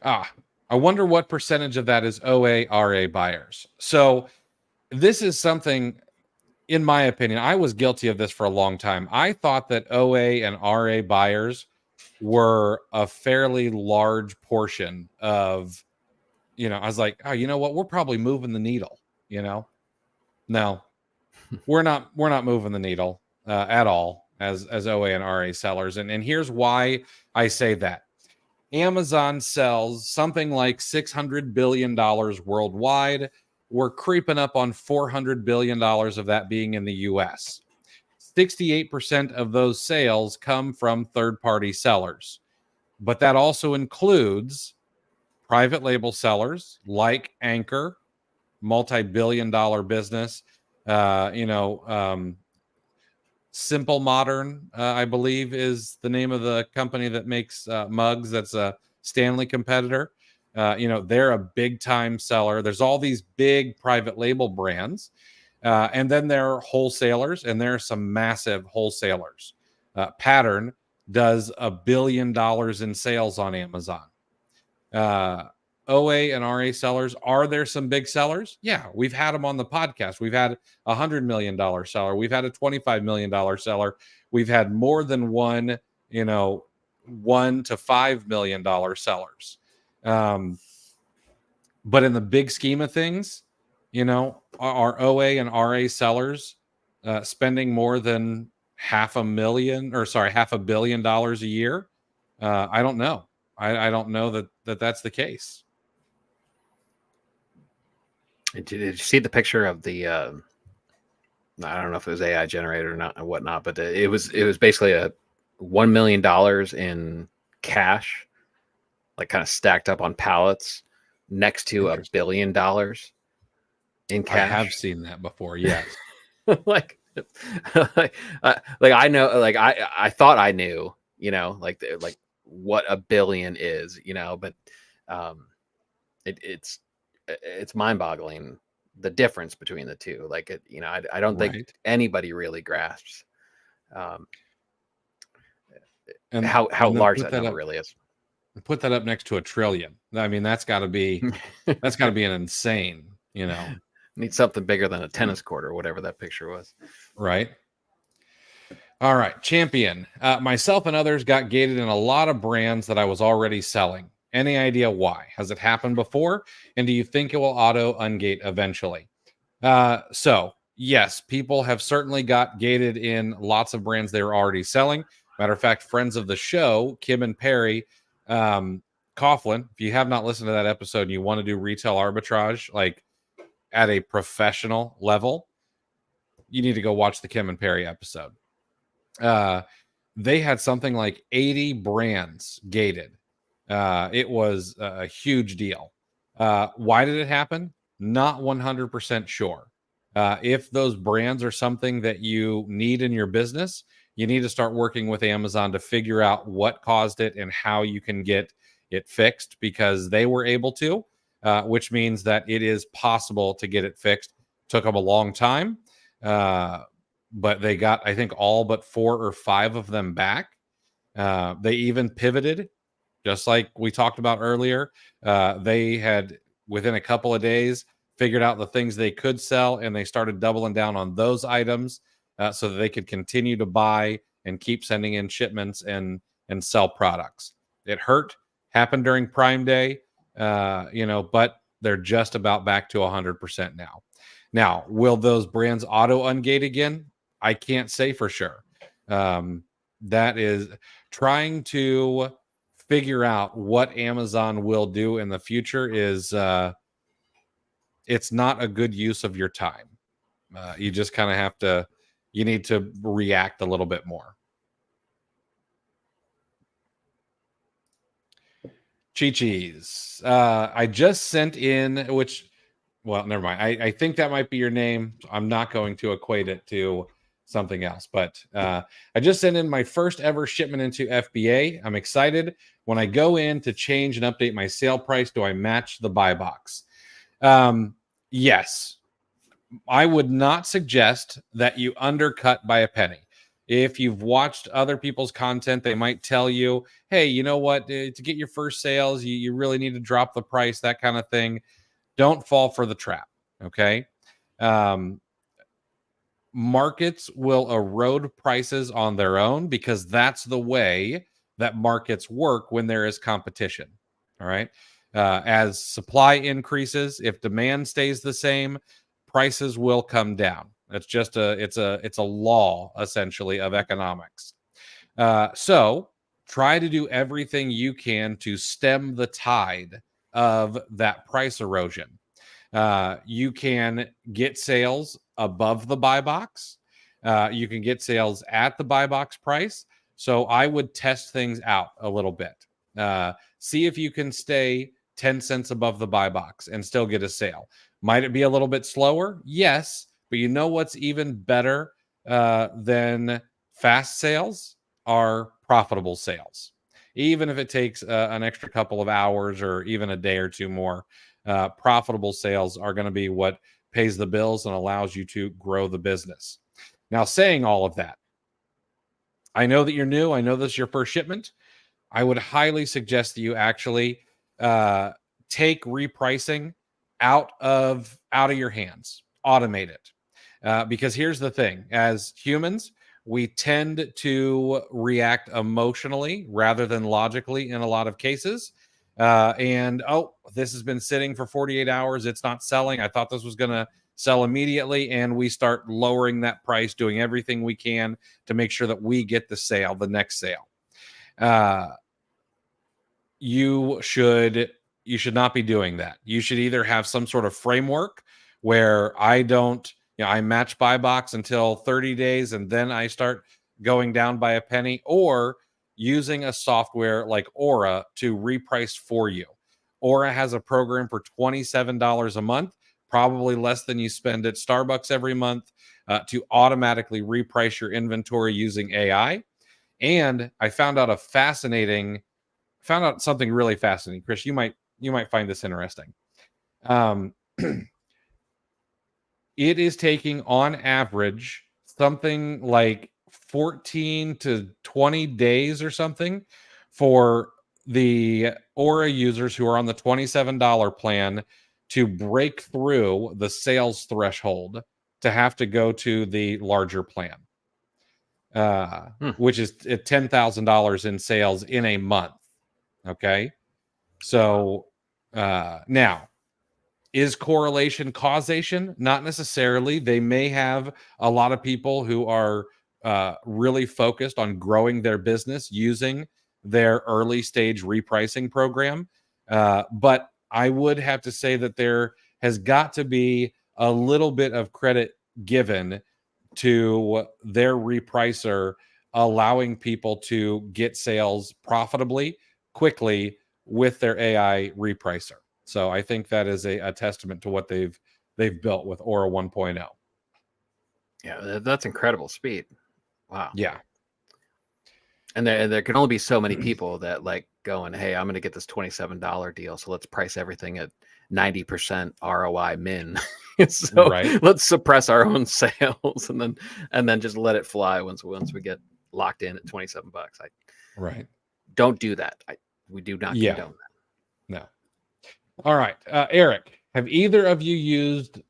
I wonder what percentage of that is OA, RA buyers. So this is something, in my opinion, I was guilty of this for a long time. I thought that OA and RA buyers were a fairly large portion of, I was like, oh, you know what? We're probably moving the needle, No, we're not moving the needle. at all as OA and RA sellers. And here's why I say that. Amazon sells something like $600 billion worldwide. We're creeping up on $400 billion of that being in the US. 68% of those sales come from third-party sellers. But that also includes private label sellers like Anchor, multi-billion-dollar business, Simple Modern, I believe, is the name of the company that makes mugs. That's a Stanley competitor. They're a big time seller. There's all these big private label brands. And then there are wholesalers, and there are some massive wholesalers. Pattern does $1 billion in sales on Amazon. OA and RA sellers, are there some big sellers? Yeah, we've had them on the podcast. We've had a $100 million seller. We've had a $25 million seller. We've had more than one, $1 to $5 million sellers. But in the big scheme of things, are OA and RA sellers spending more than $500 million a year? I don't know. I don't know that that's the case. Did you see the picture of the? I don't know if it was AI generated or not, or whatnot, but it was basically a $1 million in cash, like kind of stacked up on pallets, next to $1 billion in cash. I have seen that before. Yes. like I know, like I thought I knew, like what $1 billion is, but it's mind-boggling the difference between the two. Like I don't think anybody really grasps and how large that number really is. Put that up next to $1 trillion. I mean, that's got to be an insane. Need something bigger than a tennis court or whatever that picture was. Right. All right, Champion. Myself and others got gated in a lot of brands that I was already selling. Any idea why? Has it happened before? And do you think it will auto ungate eventually? So yes, people have certainly got gated in lots of brands they were already selling. Matter of fact, friends of the show, Kim and Perry, Coughlin, if you have not listened to that episode and you want to do retail arbitrage, like at a professional level, you need to go watch the Kim and Perry episode. They had something like 80 brands gated. It was a huge deal. Why did it happen? Not 100% sure. If those brands are something that you need in your business, you need to start working with Amazon to figure out what caused it and how you can get it fixed, because they were able to, which means that it is possible to get it fixed. Took them a long time, but they got, I think, all but 4 or 5 of them back. They even pivoted. Just like we talked about earlier, they had, within a couple of days, figured out the things they could sell, and they started doubling down on those items so that they could continue to buy and keep sending in shipments and sell products. It happened during Prime Day, but they're just about back to 100% now. Now, will those brands auto ungate again? I can't say for sure. That is trying to figure out what Amazon will do in the future is it's not a good use of your time. You just kind of you need to react a little bit more. Chi-Chi's. I just sent in, never mind. I think that might be your name. I'm not going to equate it to something else, but I just sent in my first ever shipment into FBA. I'm excited. When I go in to change and update my sale price, do I match the buy box? Yes. I would not suggest that you undercut by a penny. If you've watched other people's content, they might tell you, hey, you know what, to get your first sales, you really need to drop the price, that kind of thing. Don't fall for the trap, okay? Markets will erode prices on their own because that's the way that markets work when there is competition, all right? As supply increases, if demand stays the same, prices will come down. It's just it's a law essentially of economics. So try to do everything you can to stem the tide of that price erosion. You can get sales above the buy box. You can get sales at the buy box price. So I would test things out a little bit. See if you can stay 10 cents above the buy box and still get a sale. Might it be a little bit slower? Yes. But you know what's even better than fast sales are profitable sales. Even if it takes an extra couple of hours or even a day or two more, profitable sales are going to be what pays the bills and allows you to grow the business. Now, saying all of that, I know that you're new. I know this is your first shipment. I would highly suggest that you actually take repricing out of your hands, automate it. Because here's the thing: as humans, we tend to react emotionally rather than logically in a lot of cases. And this has been sitting for 48 hours. It's not selling. I thought this was going to sell immediately. And we start lowering that price, doing everything we can to make sure that we get the sale, the next sale. You should not be doing that. You should either have some sort of framework where I match buy box until 30 days and then I start going down by a penny, or using a software like Aura to reprice for you. Aura has a program for $27 a month, probably less than you spend at Starbucks every month, to automatically reprice your inventory using AI. And I found out something really fascinating. Chris, you might find this interesting. It is taking on average something like 14 to 20 days or something for the Aura users who are on the $27 plan to break through the sales threshold to have to go to the larger plan, which is $10,000 in sales in a month. Okay. So now, is correlation causation? Not necessarily. They may have a lot of people who are really focused on growing their business using their early stage repricing program. But I would have to say that there has got to be a little bit of credit given to their repricer, allowing people to get sales profitably, quickly with their AI repricer. So I think that is a testament to what they've built with Aura 1.0. Yeah, that's incredible speed. Wow. Yeah. And there can only be so many people that like going, hey, I'm going to get this $27 deal, so let's price everything at 90% ROI min. So right. Let's suppress our own sales and then just let it fly once we get locked in at $27. Right. Don't do that. We do not condone that. No. All right. Eric, have either of you used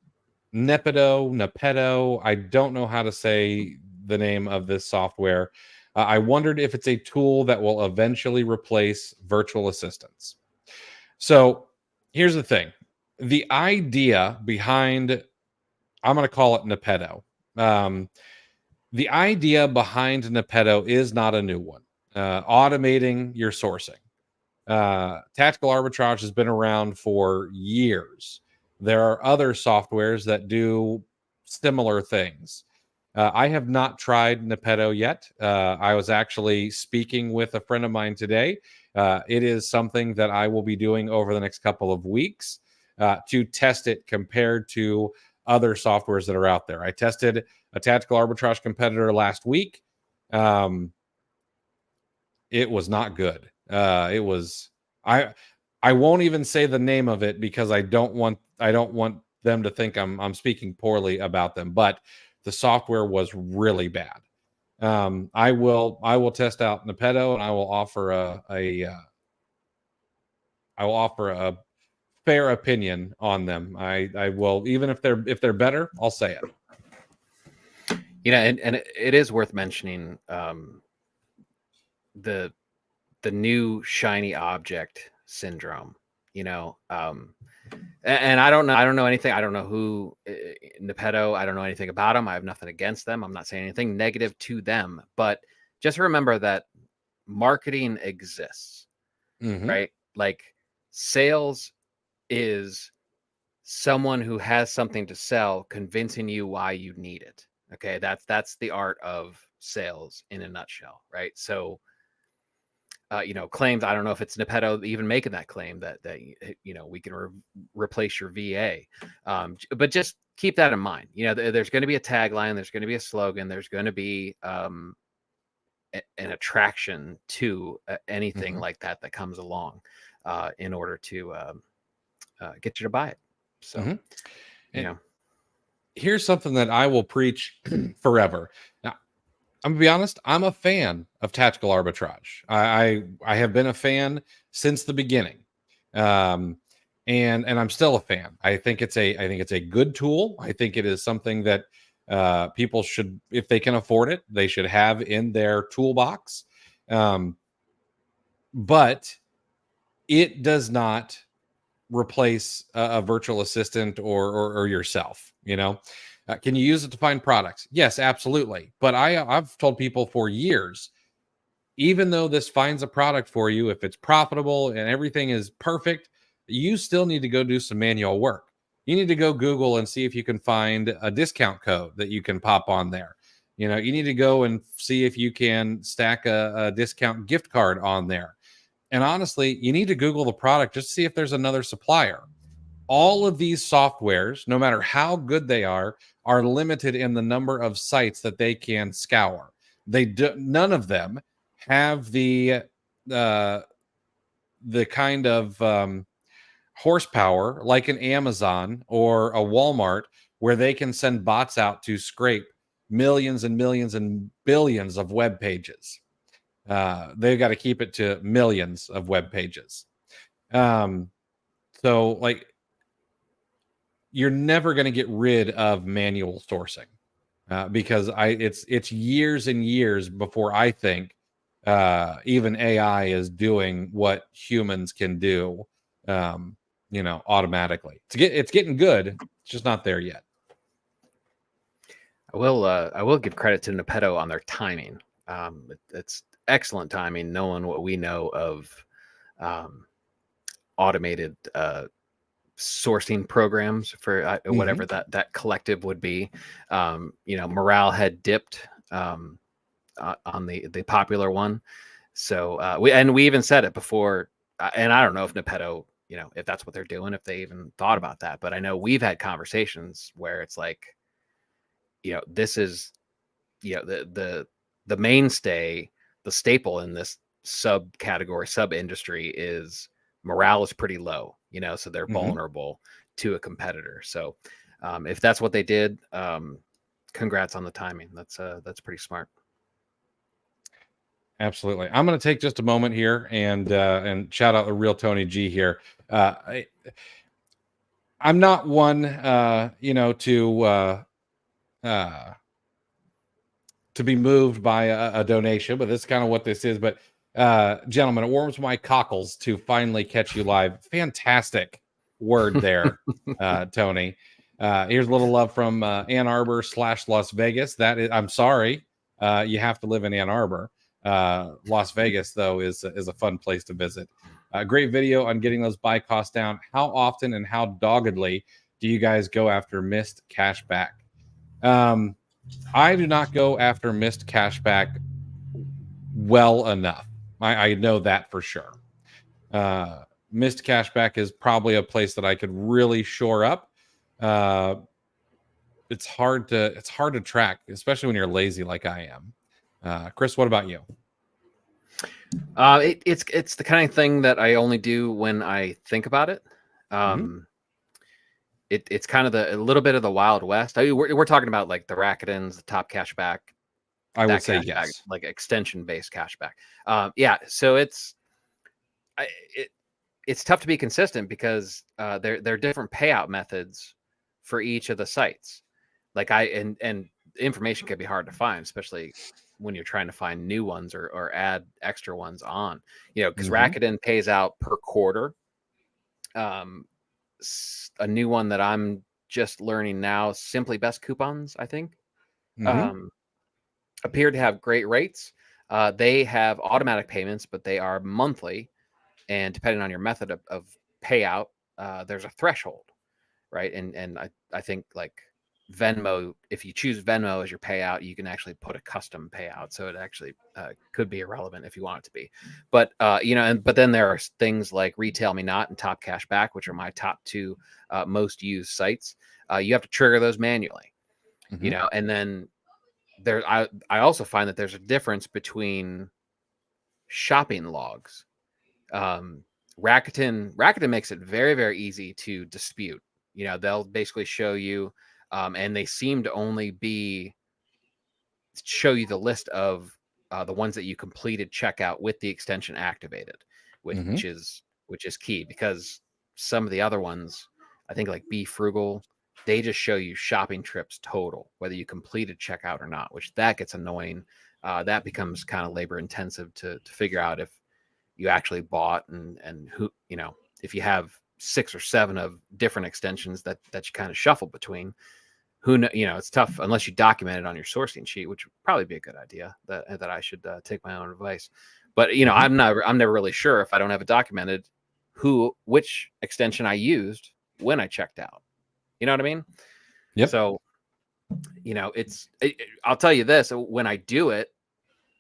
Nepedo? I don't know how to say the name of this software. I wondered if it's a tool that will eventually replace virtual assistants. So here's the thing. The idea behind, I'm going to call it Nepedo. The idea behind Nepedo is not a new one. Automating your sourcing. Tactical arbitrage has been around for years. There are other softwares that do similar things. I have not tried Nepedo yet. I was actually speaking with a friend of mine today. It is something that I will be doing over the next couple of weeks to test it compared to other softwares that are out there. I tested a tactical arbitrage competitor last week. It was not good. It was I won't even say the name of it because I don't want them to think I'm speaking poorly about them, but the software was really bad. I will test out Nepedo, and I will offer a fair opinion on them. I will, even if they're better, I'll say it. And it is worth mentioning the new shiny object syndrome. And I don't know anything. I don't know who Nepedo. I don't know anything about them. I have nothing against them. I'm not saying anything negative to them, but just remember that marketing exists, right? Like sales is someone who has something to sell convincing you why you need it. Okay, that's the art of sales in a nutshell, right? So claims, I don't know if it's Nepedo even making that claim that we can replace your VA, but just keep that in mind. There's going to be a tagline, there's going to be a slogan, there's going to be an attraction to anything like that comes along in order to get you to buy it. So here's something that I will preach forever. Now, I'm gonna be honest, I'm a fan of tactical arbitrage. I have been a fan since the beginning. And I'm still a fan. I think it's a good tool. I think it is something that people should, if they can afford it, they should have in their toolbox. But it does not replace a virtual assistant or yourself. Can you use it to find products? Yes, absolutely. But I've told people for years, even though this finds a product for you, if it's profitable and everything is perfect, you still need to go do some manual work. You need to go Google and see if you can find a discount code that you can pop on there. You need to go and see if you can stack a discount gift card on there. And honestly, you need to Google the product just to see if there's another supplier. All of these softwares, no matter how good they are limited in the number of sites that they can scour. None of them have the kind of horsepower like an Amazon or a Walmart, where they can send bots out to scrape millions and millions and billions of web pages. They've got to keep it to millions of web pages. So like, you're never going to get rid of manual sourcing because it's years and years before I think even AI is doing what humans can do, automatically. It's getting good. It's just not there yet. I will give credit to Nepedo on their timing. It's excellent timing, knowing what we know of automated sourcing programs for whatever that collective would be. Morale had dipped on the popular one, so we even said it before, and I don't know if Nepedo, if that's what they're doing, if they even thought about that, but I know we've had conversations where it's like, this is the mainstay, the staple in this subcategory, sub industry is morale is pretty low, so they're vulnerable to a competitor. So if that's what they did, congrats on the timing. That's pretty smart. Absolutely. I'm going to take just a moment here and shout out the real Tony G here. I'm not one, to be moved by a donation, but that's kind of what this is. But gentlemen, it warms my cockles to finally catch you live. Fantastic word there, Tony. Here's a little love from Ann Arbor / Las Vegas. I'm sorry, you have to live in Ann Arbor. Las Vegas, though, is a fun place to visit. Great video on getting those buy costs down. How often and how doggedly do you guys go after missed cashback? I do not go after missed cashback well enough. I know that for sure. Missed cashback is probably a place that I could really shore up. It's hard to track, especially when you're lazy like I am. Chris, what about you? It's the kind of thing that I only do when I think about it. It's kind of a little bit of the Wild West. I mean, we're talking about like the Racketons, the top cashback. I would say yes, like extension based cashback. So it's tough to be consistent because they're different payout methods for each of the sites. Like and information can be hard to find, especially when you're trying to find new ones or add extra ones on. Because Rakuten pays out per quarter. A new one that I'm just learning now, Simply Best Coupons, I think, appear to have great rates. They have automatic payments, but they are monthly, and depending on your method of payout, there's a threshold, right? And I think like Venmo, if you choose Venmo as your payout, you can actually put a custom payout, so it actually could be irrelevant if you want it to be. But but then there are things like Retail Me Not and Top Cashback, which are my top two most used sites. You have to trigger those manually, and then I also find that there's a difference between shopping logs. Rakuten makes it very, very easy to dispute. They'll basically show you, and they seem to only show you the list of the ones that you completed checkout with the extension activated, which is key, because some of the other ones, I think like Be Frugal, they just show you shopping trips total, whether you completed checkout or not, which that gets annoying. That becomes kind of labor intensive to figure out if you actually bought, and who, if you have 6 or 7 of different extensions that you kind of shuffle between, it's tough unless you document it on your sourcing sheet, which would probably be a good idea, that I should take my own advice. But I'm never really sure, if I don't have it documented, which extension I used when I checked out. You know what I mean? Yep. So, I'll tell you this, when I do it,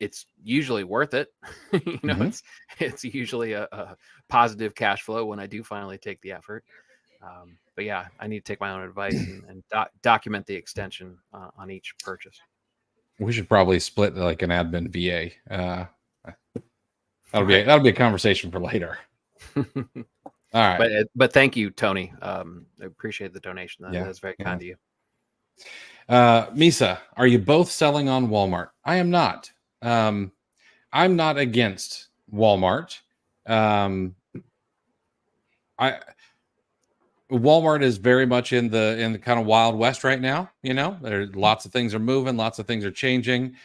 it's usually worth it. It's usually a positive cash flow when I do finally take the effort. But yeah, I need to take my own advice and document the extension on each purchase. We should probably split like an admin VA. That'll be a conversation for later. All right. But thank you, Tony. I appreciate the donation. That's very kind of you. Misa, are you both selling on Walmart? I am not. I'm not against Walmart. Walmart is very much in the kind of Wild West right now. There's lots of things are moving, lots of things are changing.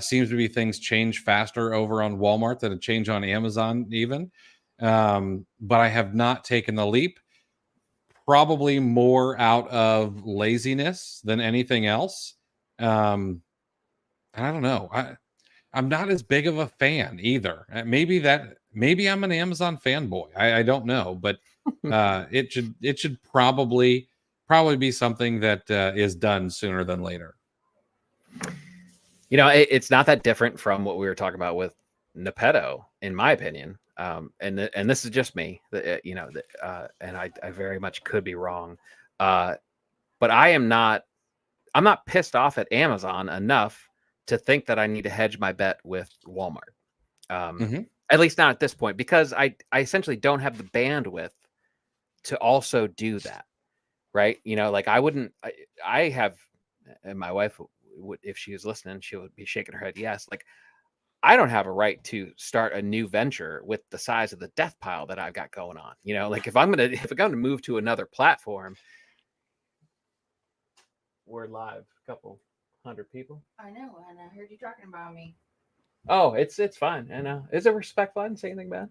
Seems to be things change faster over on Walmart than a change on Amazon even. But I have not taken the leap, probably more out of laziness than anything else. And I don't know. I'm not as big of a fan either. Maybe I'm an Amazon fanboy. I don't know, but it should probably be something that is done sooner than later. It's not that different from what we were talking about with Nepeto, in my opinion. And this is just me, and I very much could be wrong. But I'm not pissed off at Amazon enough to think that I need to hedge my bet with Walmart. At least not at this point, because I essentially don't have the bandwidth to also do that. Right. Like I have, and my wife would, if she was listening, she would be shaking her head. Yes. Like, I don't have a right to start a new venture with the size of the death pile that I've got going on. Like if I'm going to move to another platform, we're live, a couple 100 people. I know, and I heard you talking about me. Oh, it's fine. I know. Is it respectful? I didn't say anything bad.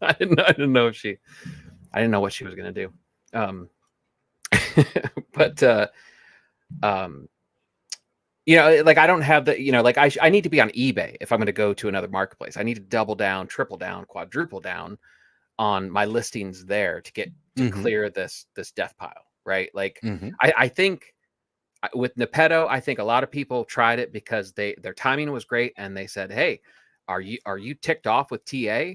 I didn't know I didn't know what she was going to do. But like I don't have the, like I need to be on eBay if I'm going to go to another marketplace. I need to double down, triple down, quadruple down on my listings there to clear this death pile, right? Like I think with Nepeto, I think a lot of people tried it because their timing was great, and they said, "Hey, are you ticked off with TA?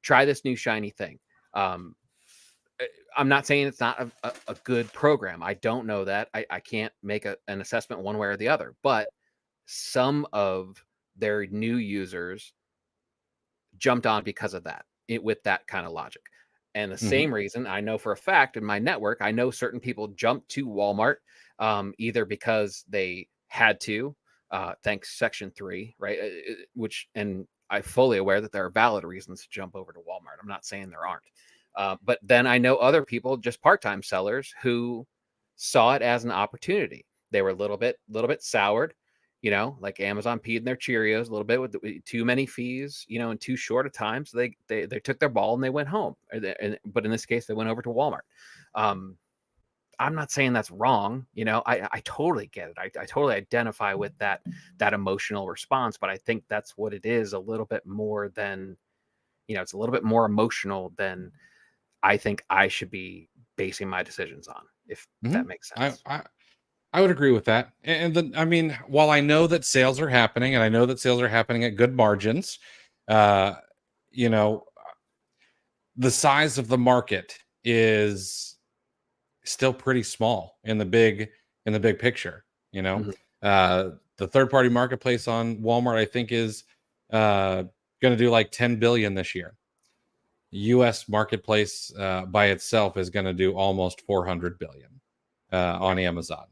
Try this new shiny thing." I'm not saying it's not a good program. I don't know that. I can't make an assessment one way or the other, but some of their new users jumped on because of that, with that kind of logic. And the same reason, I know for a fact in my network, I know certain people jumped to Walmart either because they had to, thanks Section 3, right? And I'm fully aware that there are valid reasons to jump over to Walmart. I'm not saying there aren't. But then I know other people, just part-time sellers, who saw it as an opportunity. They were a little bit soured, like Amazon peed in their Cheerios a little bit with too many fees, in too short a time. So they took their ball and they went home. But in this case, they went over to Walmart. I'm not saying that's wrong. I totally get it. I totally identify with that emotional response, but I think that's what it is a little bit more than, it's a little bit more emotional than I think I should be basing my decisions on, if that makes sense. I would agree with that. And then, I mean, while I know that sales are happening and I know that sales are happening at good margins, you know, the size of the market is still pretty small in the big picture. The third party marketplace on Walmart, I think, is going to do like 10 billion this year. US marketplace by itself is going to do almost 400 billion on Amazon.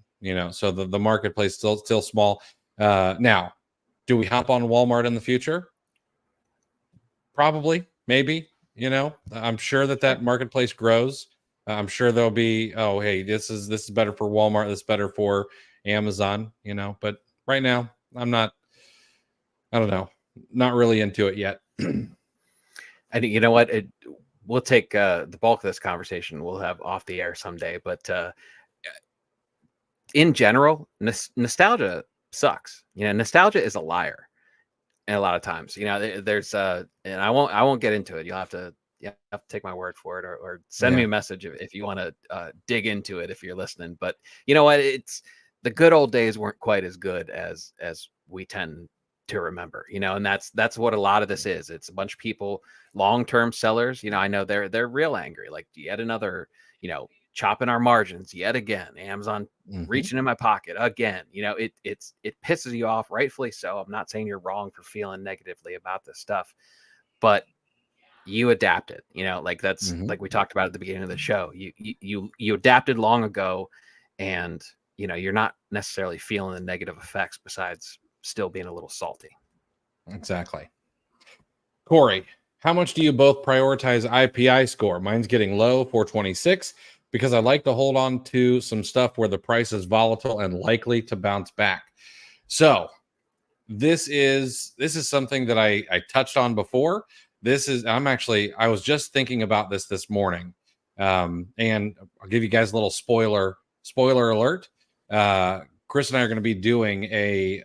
So the marketplace still small. Now, do we hop on Walmart in the future? Probably, maybe. I'm sure that marketplace grows. I'm sure there'll be, oh, hey, this is better for Walmart, this is better for Amazon, but right now I don't know, not really into it yet. I think, you know what, we'll take the bulk of this conversation we'll have off the air someday, but in general, nostalgia sucks. Nostalgia is a liar. And a lot of times, there's and I won't get into it. You have to take my word for it, or send me a message if you want to dig into it if you're listening. But you know what? It's the good old days weren't quite as good as we tend to remember. And that's what a lot of this is. It's a bunch of people, long-term sellers. I know they're real angry. Like yet another, chopping our margins yet again. Amazon reaching in my pocket again. It pisses you off, rightfully so. I'm not saying you're wrong for feeling negatively about this stuff, but you adapted. Like that's like we talked about at the beginning of the show. You adapted long ago, and you're not necessarily feeling the negative effects besides still being a little salty. Exactly. Corey, how much do you both prioritize IPI score? Mine's getting low, 426. Because I like to hold on to some stuff where the price is volatile and likely to bounce back. So this is something that I touched on before. I was just thinking about this morning. And I'll give you guys a little spoiler alert. Chris and I are going to be doing a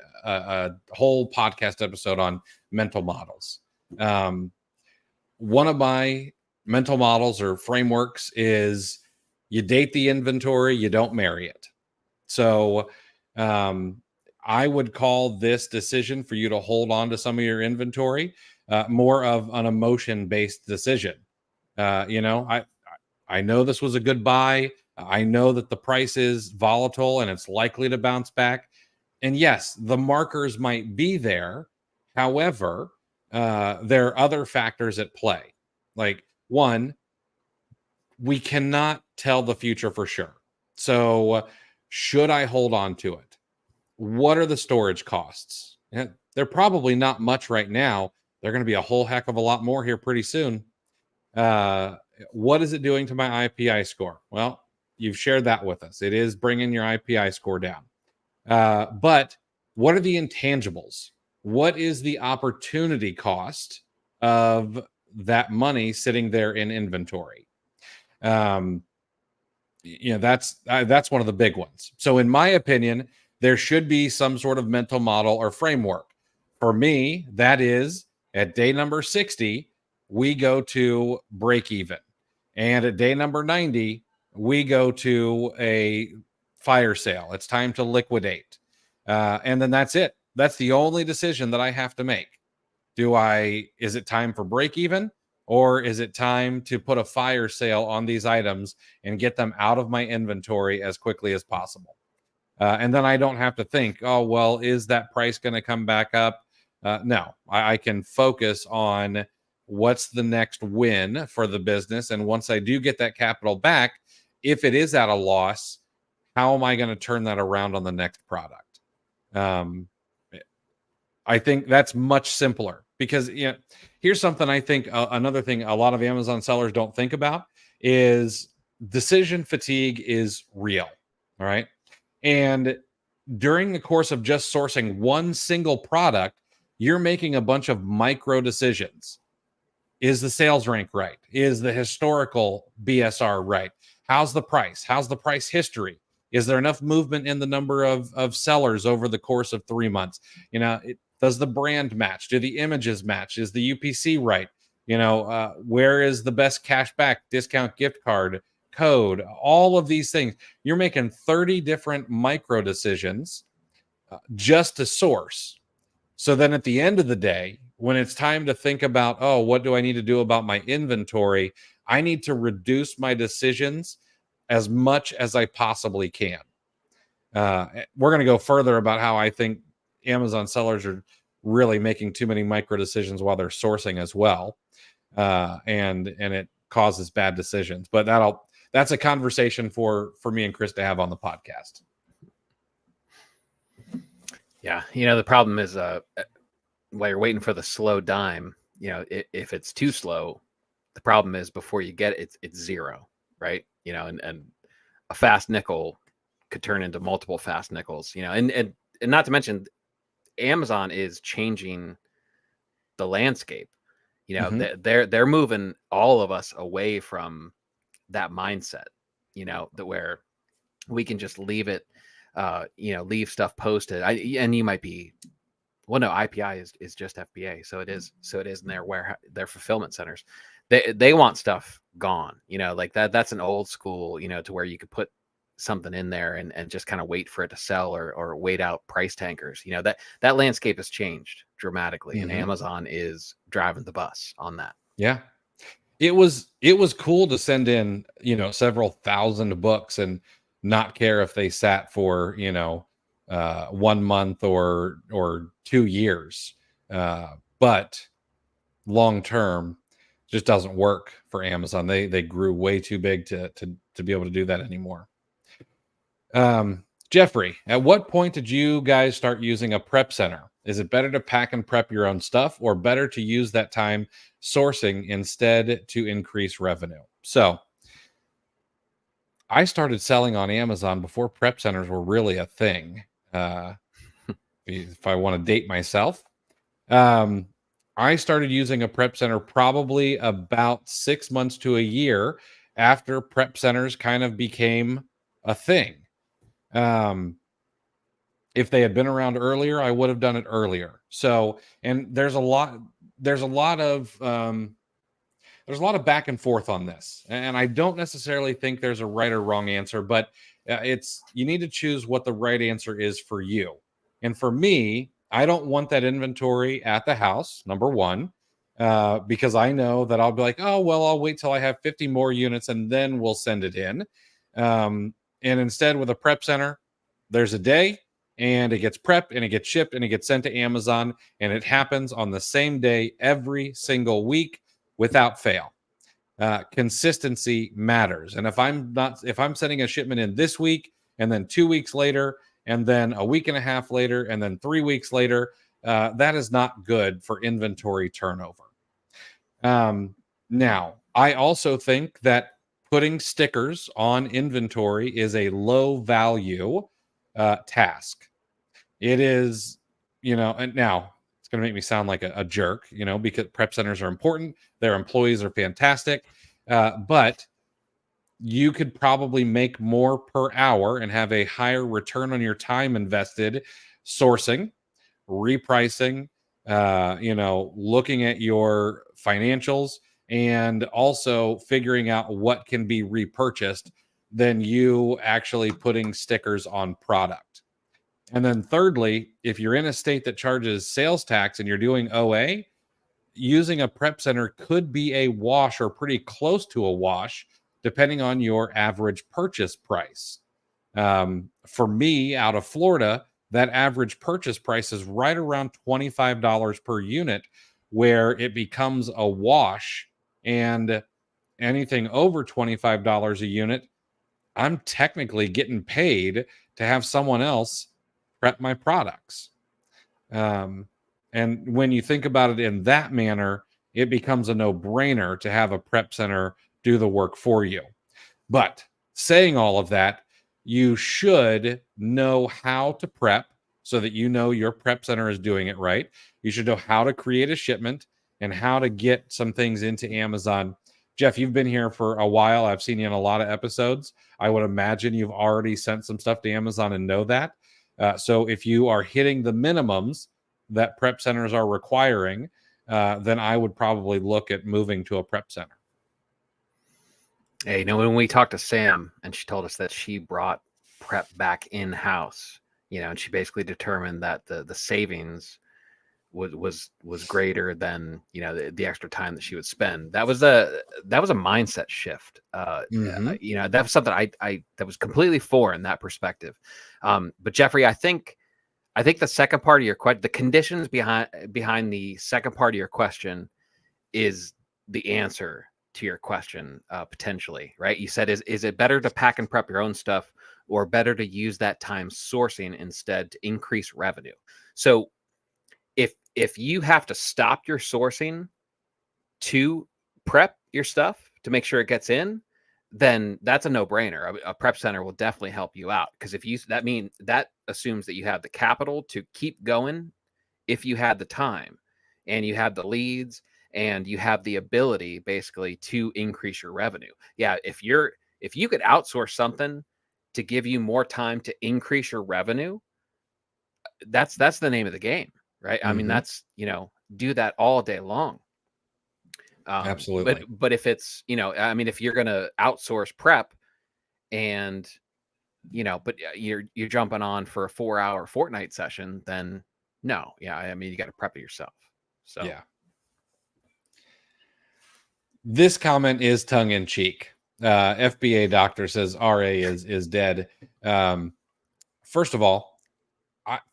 whole podcast episode on mental models. One of my mental models or frameworks is you date the inventory, you don't marry it. So I would call this decision for you to hold on to some of your inventory more of an emotion-based decision. I know this was a good buy. I know that the price is volatile and it's likely to bounce back. And yes, the markers might be there. However, there are other factors at play. Like one, we cannot tell the future for sure. So should I hold on to it? What are the storage costs? They're probably not much right now. They're going to be a whole heck of a lot more here pretty soon. What is it doing to my IPI score? Well, you've shared that with us. It is bringing your IPI score down. But what are the intangibles? What is the opportunity cost of that money sitting there in inventory? That's one of the big ones. So in my opinion, there should be some sort of mental model or framework. For me, that is at day number 60, we go to break even. And at day number 90, we go to a fire sale. It's time to liquidate. And then that's it. That's the only decision that I have to make. Is it time for break even? Or is it time to put a fire sale on these items and get them out of my inventory as quickly as possible? And then I don't have to think, oh, well, is that price going to come back up? No, I can focus on what's the next win for the business. And once I do get that capital back, if it is at a loss, how am I going to turn that around on the next product? I think that's much simpler because here's something I think another thing a lot of Amazon sellers don't think about is decision fatigue is real. All right. And during the course of just sourcing one single product, you're making a bunch of micro decisions. Is the sales rank right? Is the historical BSR right? How's the price? How's the price history? Is there enough movement in the number of sellers over the course of 3 months? Does the brand match? Do the images match? Is the UPC right? Where is the best cashback, discount, gift card, code? All of these things. You're making 30 different micro decisions just to source. So then at the end of the day, when it's time to think about, oh, what do I need to do about my inventory? I need to reduce my decisions as much as I possibly can. We're going to go further about how I think Amazon sellers are really making too many micro decisions while they're sourcing as well. And it causes bad decisions. But that's a conversation for me and Chris to have on the podcast. Yeah. The problem is while you're waiting for the slow dime, if it's too slow, the problem is before you get it, it's zero, right? And a fast nickel could turn into multiple fast nickels, and not to mention Amazon is changing the landscape. They're moving all of us away from that mindset, that where we can just leave it, leave stuff posted. And you might be, well, no, IPI is just FBA. So it is in their fulfillment centers. They want stuff gone, like that's an old school, to where you could put something in there and just kind of wait for it to sell or wait out price tankers. That landscape has changed dramatically, and Amazon is driving the bus on that. Yeah. It was cool to send in, several thousand books and not care if they sat for, 1 month or 2 years. But long term just doesn't work for Amazon. They grew way too big to be able to do that anymore. Jeffrey, at what point did you guys start using a prep center? Is it better to pack and prep your own stuff, or better to use that time sourcing instead to increase revenue? So I started selling on Amazon before prep centers were really a thing. If I want to date myself, I started using a prep center probably about 6 months to a year after prep centers kind of became a thing. If they had been around earlier, I would have done it earlier. So, and there's a lot of back and forth on this, and I don't necessarily think there's a right or wrong answer, but you need to choose what the right answer is for you. And for me, I don't want that inventory at the house, number one, because I know that I'll be like, oh, well, I'll wait till I have 50 more units and then we'll send it in. And instead, with a prep center, there's a day and it gets prepped and it gets shipped and it gets sent to Amazon, and it happens on the same day every single week without fail. Consistency matters. And if I'm sending a shipment in this week and then 2 weeks later and then a week and a half later and then 3 weeks later, that is not good for inventory turnover. Now, I also think that putting stickers on inventory is a low value task. It is, and now it's going to make me sound like a jerk, because prep centers are important. Their employees are fantastic. But you could probably make more per hour and have a higher return on your time invested sourcing, repricing, looking at your financials, and also figuring out what can be repurchased than you actually putting stickers on product. And then thirdly, if you're in a state that charges sales tax and you're doing OA, using a prep center could be a wash or pretty close to a wash, depending on your average purchase price. For me, out of Florida, that average purchase price is right around $25 per unit, where it becomes a wash. And anything over $25 a unit, I'm technically getting paid to have someone else prep my products. And when you think about it in that manner, it becomes a no-brainer to have a prep center do the work for you. But saying all of that, you should know how to prep so that you know your prep center is doing it right. You should know how to create a shipment and how to get some things into Amazon. Jeff, you've been here for a while. I've seen you in a lot of episodes. I would imagine you've already sent some stuff to Amazon and know that. So if you are hitting the minimums that prep centers are requiring, then I would probably look at moving to a prep center. Hey, when we talked to Sam and she told us that she brought prep back in-house, and she basically determined that the savings was greater than the extra time that she would spend. That was a mindset shift. That was something I that was completely foreign, that perspective. But Jeffrey, I think the second part of your question, the conditions behind the second part of your question, is the answer to your question, potentially, right? You said, is it better to pack and prep your own stuff, or better to use that time sourcing instead to increase revenue? So if you have to stop your sourcing to prep your stuff to make sure it gets in, then that's a no-brainer. A prep center will definitely help you out, because that assumes that you have the capital to keep going if you had the time and you have the leads and you have the ability basically to increase your revenue. Yeah, if you could outsource something to give you more time to increase your revenue, that's the name of the game, right? I mean, that's, do that all day long. Absolutely. But if it's, if you're going to outsource prep and, but you're jumping on for a 4-hour fortnight session, then no. Yeah. You got to prep it yourself. So yeah. This comment is tongue in cheek. FBA doctor says RA is dead. First of all,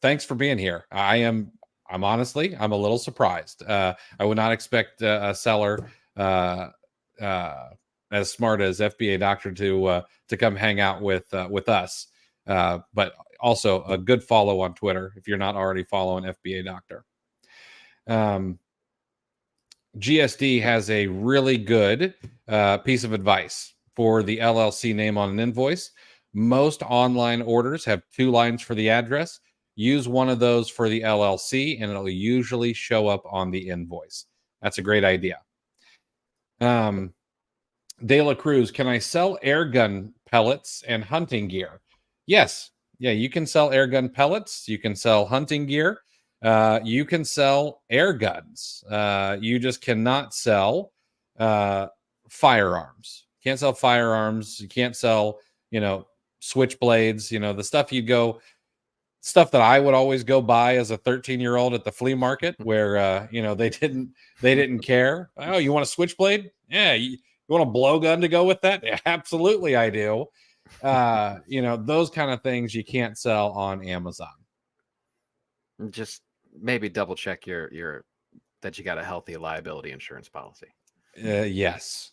thanks for being here. I'm honestly, I'm a little surprised. I would not expect a seller as smart as FBA doctor to come hang out with us. But also a good follow on Twitter if you're not already following FBA doctor. GSD has a really good piece of advice for the LLC name on an invoice. Most online orders have 2 lines for the address. Use one of those for the LLC, and it'll usually show up on the invoice. That's a great idea. De La Cruz, can I sell air gun pellets and hunting gear? Yes. Yeah, you can sell air gun pellets. You can sell hunting gear. You can sell air guns. You just cannot sell firearms. Can't sell firearms. You can't sell, switchblades, the stuff that I would always go buy as a 13-year-old at the flea market, where they didn't care. Oh, you want a switchblade? Yeah, you want a blowgun to go with that? Yeah, absolutely, I do. Those kind of things you can't sell on Amazon. Just maybe double check your that you got a healthy liability insurance policy. Yes.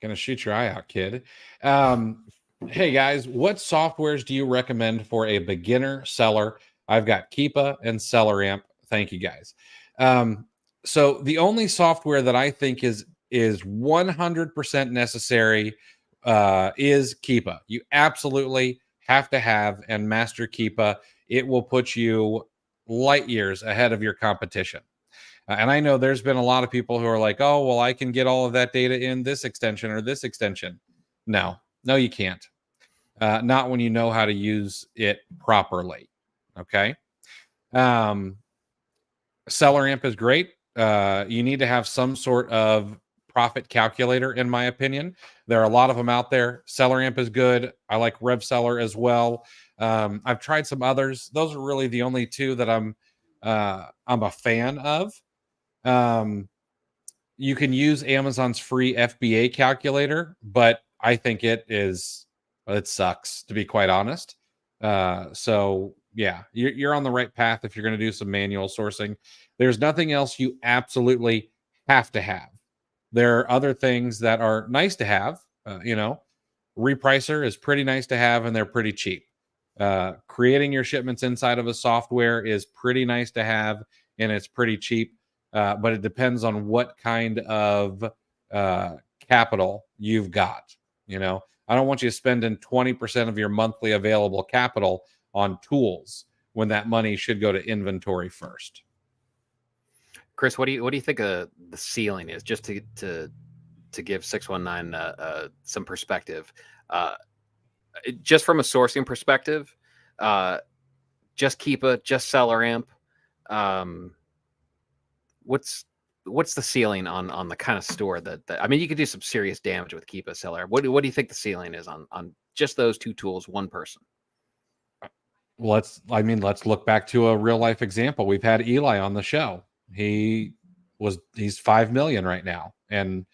Gonna shoot your eye out, kid. Hey guys, what softwares do you recommend for a beginner seller? I've got Keepa and SellerAmp. Thank you guys. So the only software that I think is 100% necessary is Keepa. You absolutely have to have and master Keepa. It will put you light years ahead of your competition. And I know there's been a lot of people who are like, oh, well, I can get all of that data in this extension or this extension. No, you can't. Not when you know how to use it properly. Okay. SellerAmp is great. You need to have some sort of profit calculator, in my opinion. There are a lot of them out there. SellerAmp is good. I like RevSeller as well. I've tried some others. Those are really the only 2 that I'm a fan of. You can use Amazon's free FBA calculator, but I think it sucks, to be quite honest. So yeah, you're on the right path if you're going to do some manual sourcing. There's nothing else you absolutely have to have. There are other things that are nice to have. Repricer is pretty nice to have, and they're pretty cheap. Creating your shipments inside of a software is pretty nice to have, and it's pretty cheap. But it depends on what kind of capital you've got. I don't want you spending 20% of your monthly available capital on tools when that money should go to inventory first. Chris, what do you think the ceiling is, just to give 619 some perspective, just from a sourcing perspective, just Keepa, just Seller Amp. What's the ceiling on the kind of store that I mean, you could do some serious damage with Keepa, Seller. What do you think the ceiling is on just those two tools, one person? Let's look back to a real life example. We've had Eli on the show. He's 5 million right now. And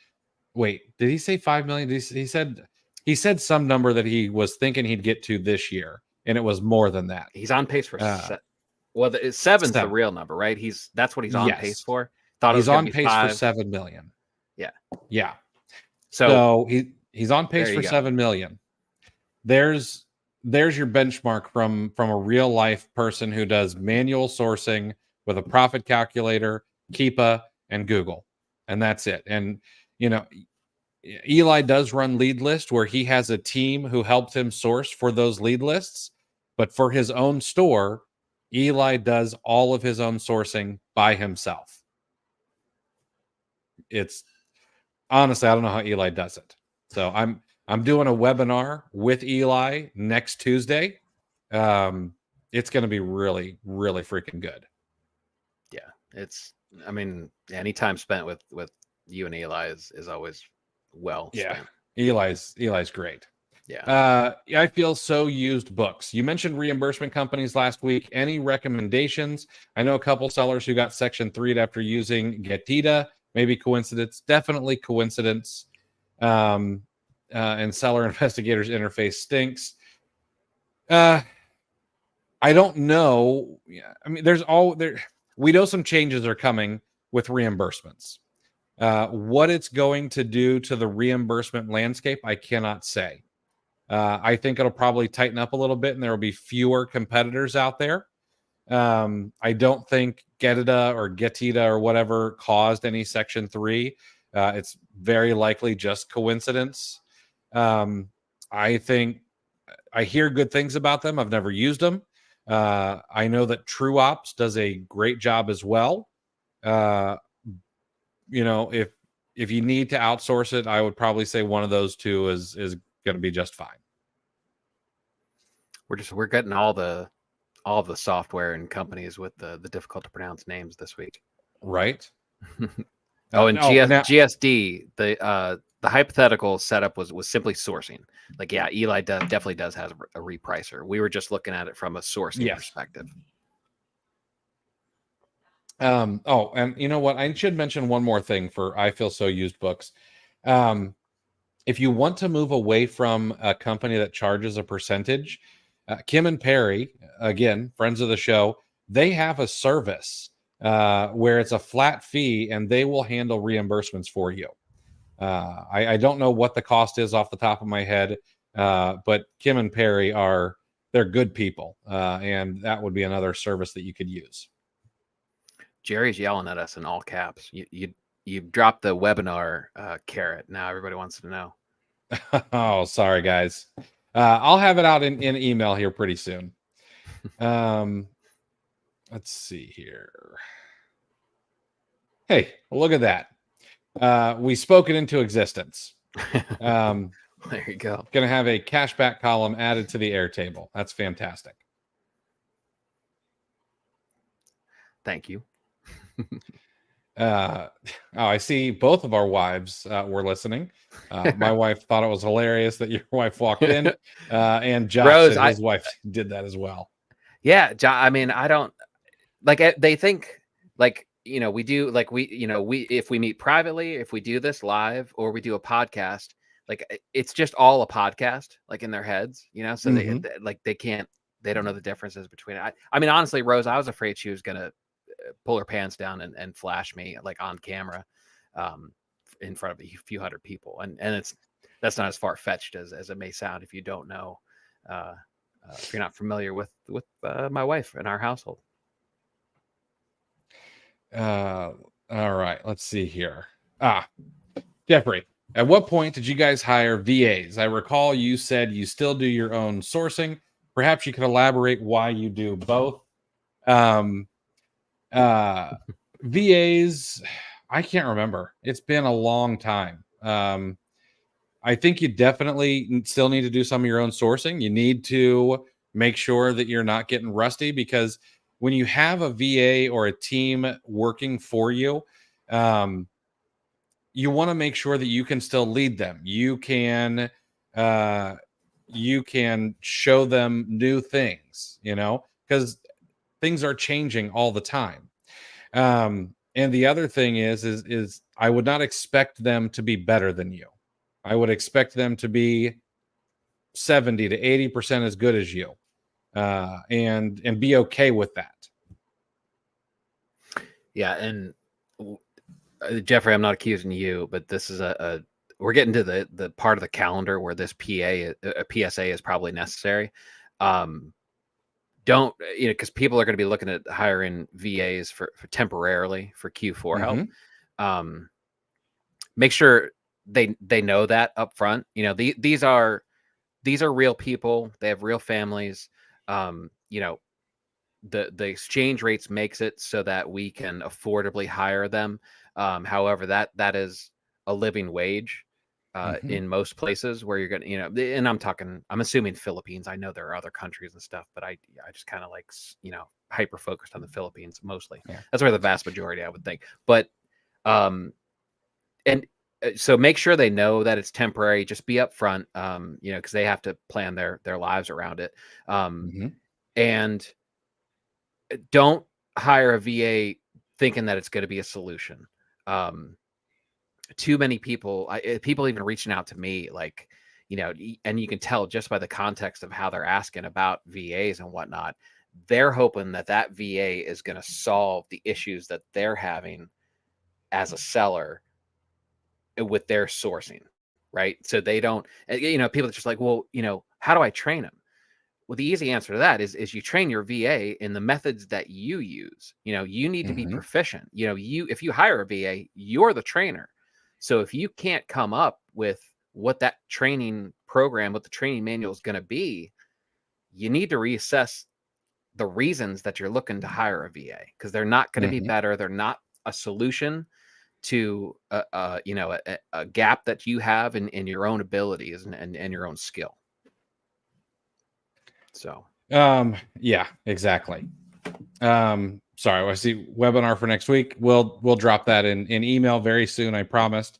wait, did he say 5 million? He said some number that he was thinking he'd get to this year, and it was more than that. He's on pace for seven's the real number, right? That's what he's on pace for. Thought he's on pace 5. for 7 million. Yeah. So he's on pace for 7 million. There's your benchmark from a real life person who does manual sourcing with a profit calculator, Keepa, and Google, and that's it. And Eli does run lead list, where he has a team who helps him source for those lead lists, but for his own store, Eli does all of his own sourcing by himself. It's honestly, I don't know how Eli does it. So I'm doing a webinar with Eli next Tuesday. It's going to be really, really freaking good. Yeah, I mean, any time spent with you and Eli is always well spent. Eli's great. Yeah. I feel so used books. You mentioned reimbursement companies last week. Any recommendations? I know a couple sellers who got Section 3'd after using Getita. Maybe coincidence. Definitely coincidence. And seller investigators interface stinks. I don't know. I mean, we know some changes are coming with reimbursements. What it's going to do to the reimbursement landscape, I cannot say. I think it'll probably tighten up a little bit, and there will be fewer competitors out there. I don't think Getita or whatever caused any Section 3. It's very likely just coincidence. I think I hear good things about them. I've never used them. I know that True Ops does a great job as well. If you need to outsource it, I would probably say one of those two is going to be just fine. We're getting all the software and companies with the difficult to pronounce names this week, right? GSD, the hypothetical setup was simply sourcing. Like, yeah, Eli definitely does have a repricer. We were just looking at it from a sourcing perspective. And you know what? I should mention one more thing for I Feel So Used books. If you want to move away from a company that charges a percentage, Kim and Perry, again, friends of the show, they have a service where it's a flat fee and they will handle reimbursements for you. I don't know what the cost is off the top of my head, but Kim and Perry they're good people, and that would be another service that you could use. Jerry's yelling at us in all caps. You dropped the webinar carrot. Now everybody wants to know. Oh, sorry, guys. I'll have it out in email here pretty soon. Let's see here. Hey, look at that. We spoke it into existence. There you go. Going to have a cashback column added to the Airtable. That's fantastic. Thank you. I see both of our wives were listening. My wife thought it was hilarious that your wife walked in, and Josh Rose, said his wife did that as well. Yeah, I mean, I don't like. They think like we do like we if we meet privately, if we do this live or we do a podcast, like it's just all a podcast, like in their heads, So they don't know the differences between it. I mean, honestly, Rose, I was afraid she was gonna pull her pants down and flash me like on camera in front of a few hundred people, and that's not as far-fetched as it may sound if you don't know, if you're not familiar with my wife and our household. All right, let's see here. Jeffrey, At what point did you guys hire VAs? I recall you said you still do your own sourcing. Perhaps you could elaborate why you do both. Um, VAs, I can't remember. It's been a long time. I think you definitely still need to do some of your own sourcing. You need to make sure that you're not getting rusty, because when you have a VA or a team working for you, you want to make sure that you can still lead them. Uh, you can show them new things, because things are changing all the time. And the other thing is I would not expect them to be better than you. I would expect them to be 70 to 80% as good as you, and be okay with that. Yeah, and Jeffrey, I'm not accusing you, but this is we're getting to the part of the calendar where this PSA is probably necessary. Don't, because people are going to be looking at hiring VAs for temporarily for Q4 help. Make sure they know that up front. These are real people. They have real families. The exchange rates makes it so that we can affordably hire them. However, that is a living wage in most places where you're going to, and I'm assuming Philippines. I know there are other countries and stuff, but I just kind of like, hyper focused on the Philippines mostly. Yeah. That's where the vast majority, I would think. But, and so make sure they know that it's temporary. Just be upfront, because they have to plan their lives around it. And don't hire a VA thinking that it's going to be a solution. Too many people even reaching out to me, like, and you can tell just by the context of how they're asking about VAs and whatnot, they're hoping that VA is going to solve the issues that they're having as a seller with their sourcing, right? So they don't, people are just like, well, how do I train them? Well, the easy answer to that is you train your VA in the methods that you use. You need to be proficient. If you hire a VA, you're the trainer. So if you can't come up with what that training program, what the training manual is going to be, you need to reassess the reasons that you're looking to hire a VA, because they're not going to be better. They're not a solution to a gap that you have in your own abilities and your own skill. So yeah, exactly. Sorry, I see webinar for next week. We'll drop that in email very soon, I promised.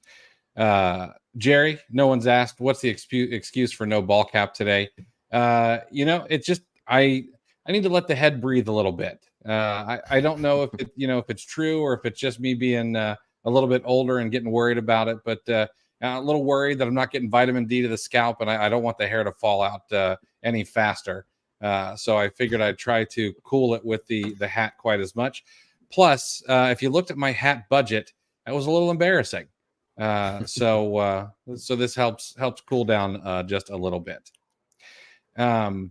Jerry, no one's asked what's the excuse for no ball cap today. It's just I need to let the head breathe a little bit. I don't know if if it's true or if it's just me being a little bit older and getting worried about it, but a little worried that I'm not getting vitamin D to the scalp, and I don't want the hair to fall out any faster. So I figured I'd try to cool it with the hat quite as much. Plus, if you looked at my hat budget, that was a little embarrassing. So this helps cool down just a little bit. And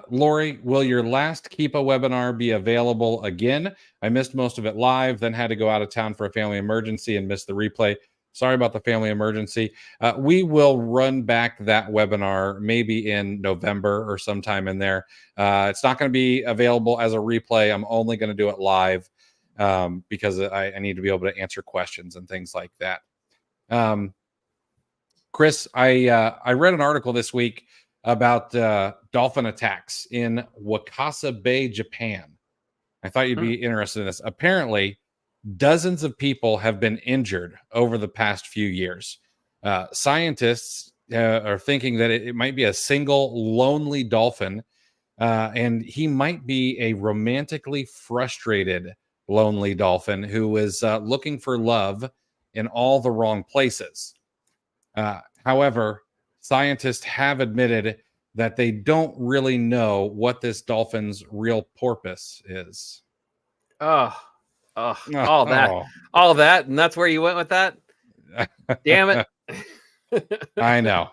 Lori, will your last Keepa webinar be available again? I missed most of it live, then had to go out of town for a family emergency and missed the replay. Sorry about the family emergency. We will run back that webinar maybe in November or sometime in there. It's not going to be available as a replay. I'm only going to do it live because I need to be able to answer questions and things like that. Chris, I read an article this week about dolphin attacks in Wakasa Bay, Japan. I thought you'd be interested in this. Apparently, dozens of people have been injured over the past few years. Scientists are thinking that it might be a single lonely dolphin, and he might be a romantically frustrated lonely dolphin who is looking for love in all the wrong places. However, scientists have admitted that they don't really know what this dolphin's real purpose is. all that, and that's where you went with that. Damn it! I know.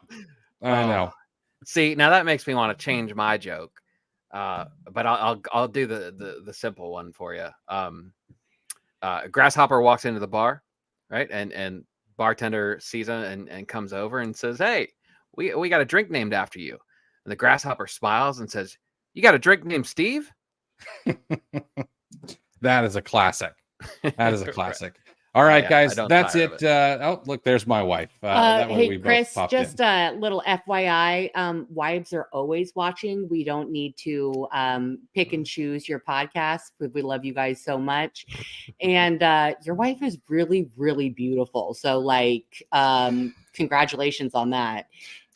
See, now that makes me want to change my joke, but I'll do the simple one for you. Grasshopper walks into the bar, right, and bartender sees him and comes over and says, "Hey, we got a drink named after you." And the grasshopper smiles and says, "You got a drink named Steve?" That is a classic. That is a classic. All right, guys, that's it. Oh, look, there's my wife. That way hey, we both Chris, popped just in. a little FYI. Wives are always watching. We don't need to pick and choose your podcast. We love you guys so much. And your wife is really, really beautiful. So, like, congratulations on that.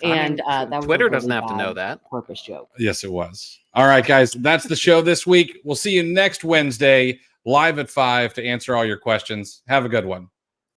And that was Twitter really doesn't have to know that. Purpose joke. Yes, it was. All right, guys, that's the show this week. We'll see you next Wednesday, live at 5 to answer all your questions. Have a good one.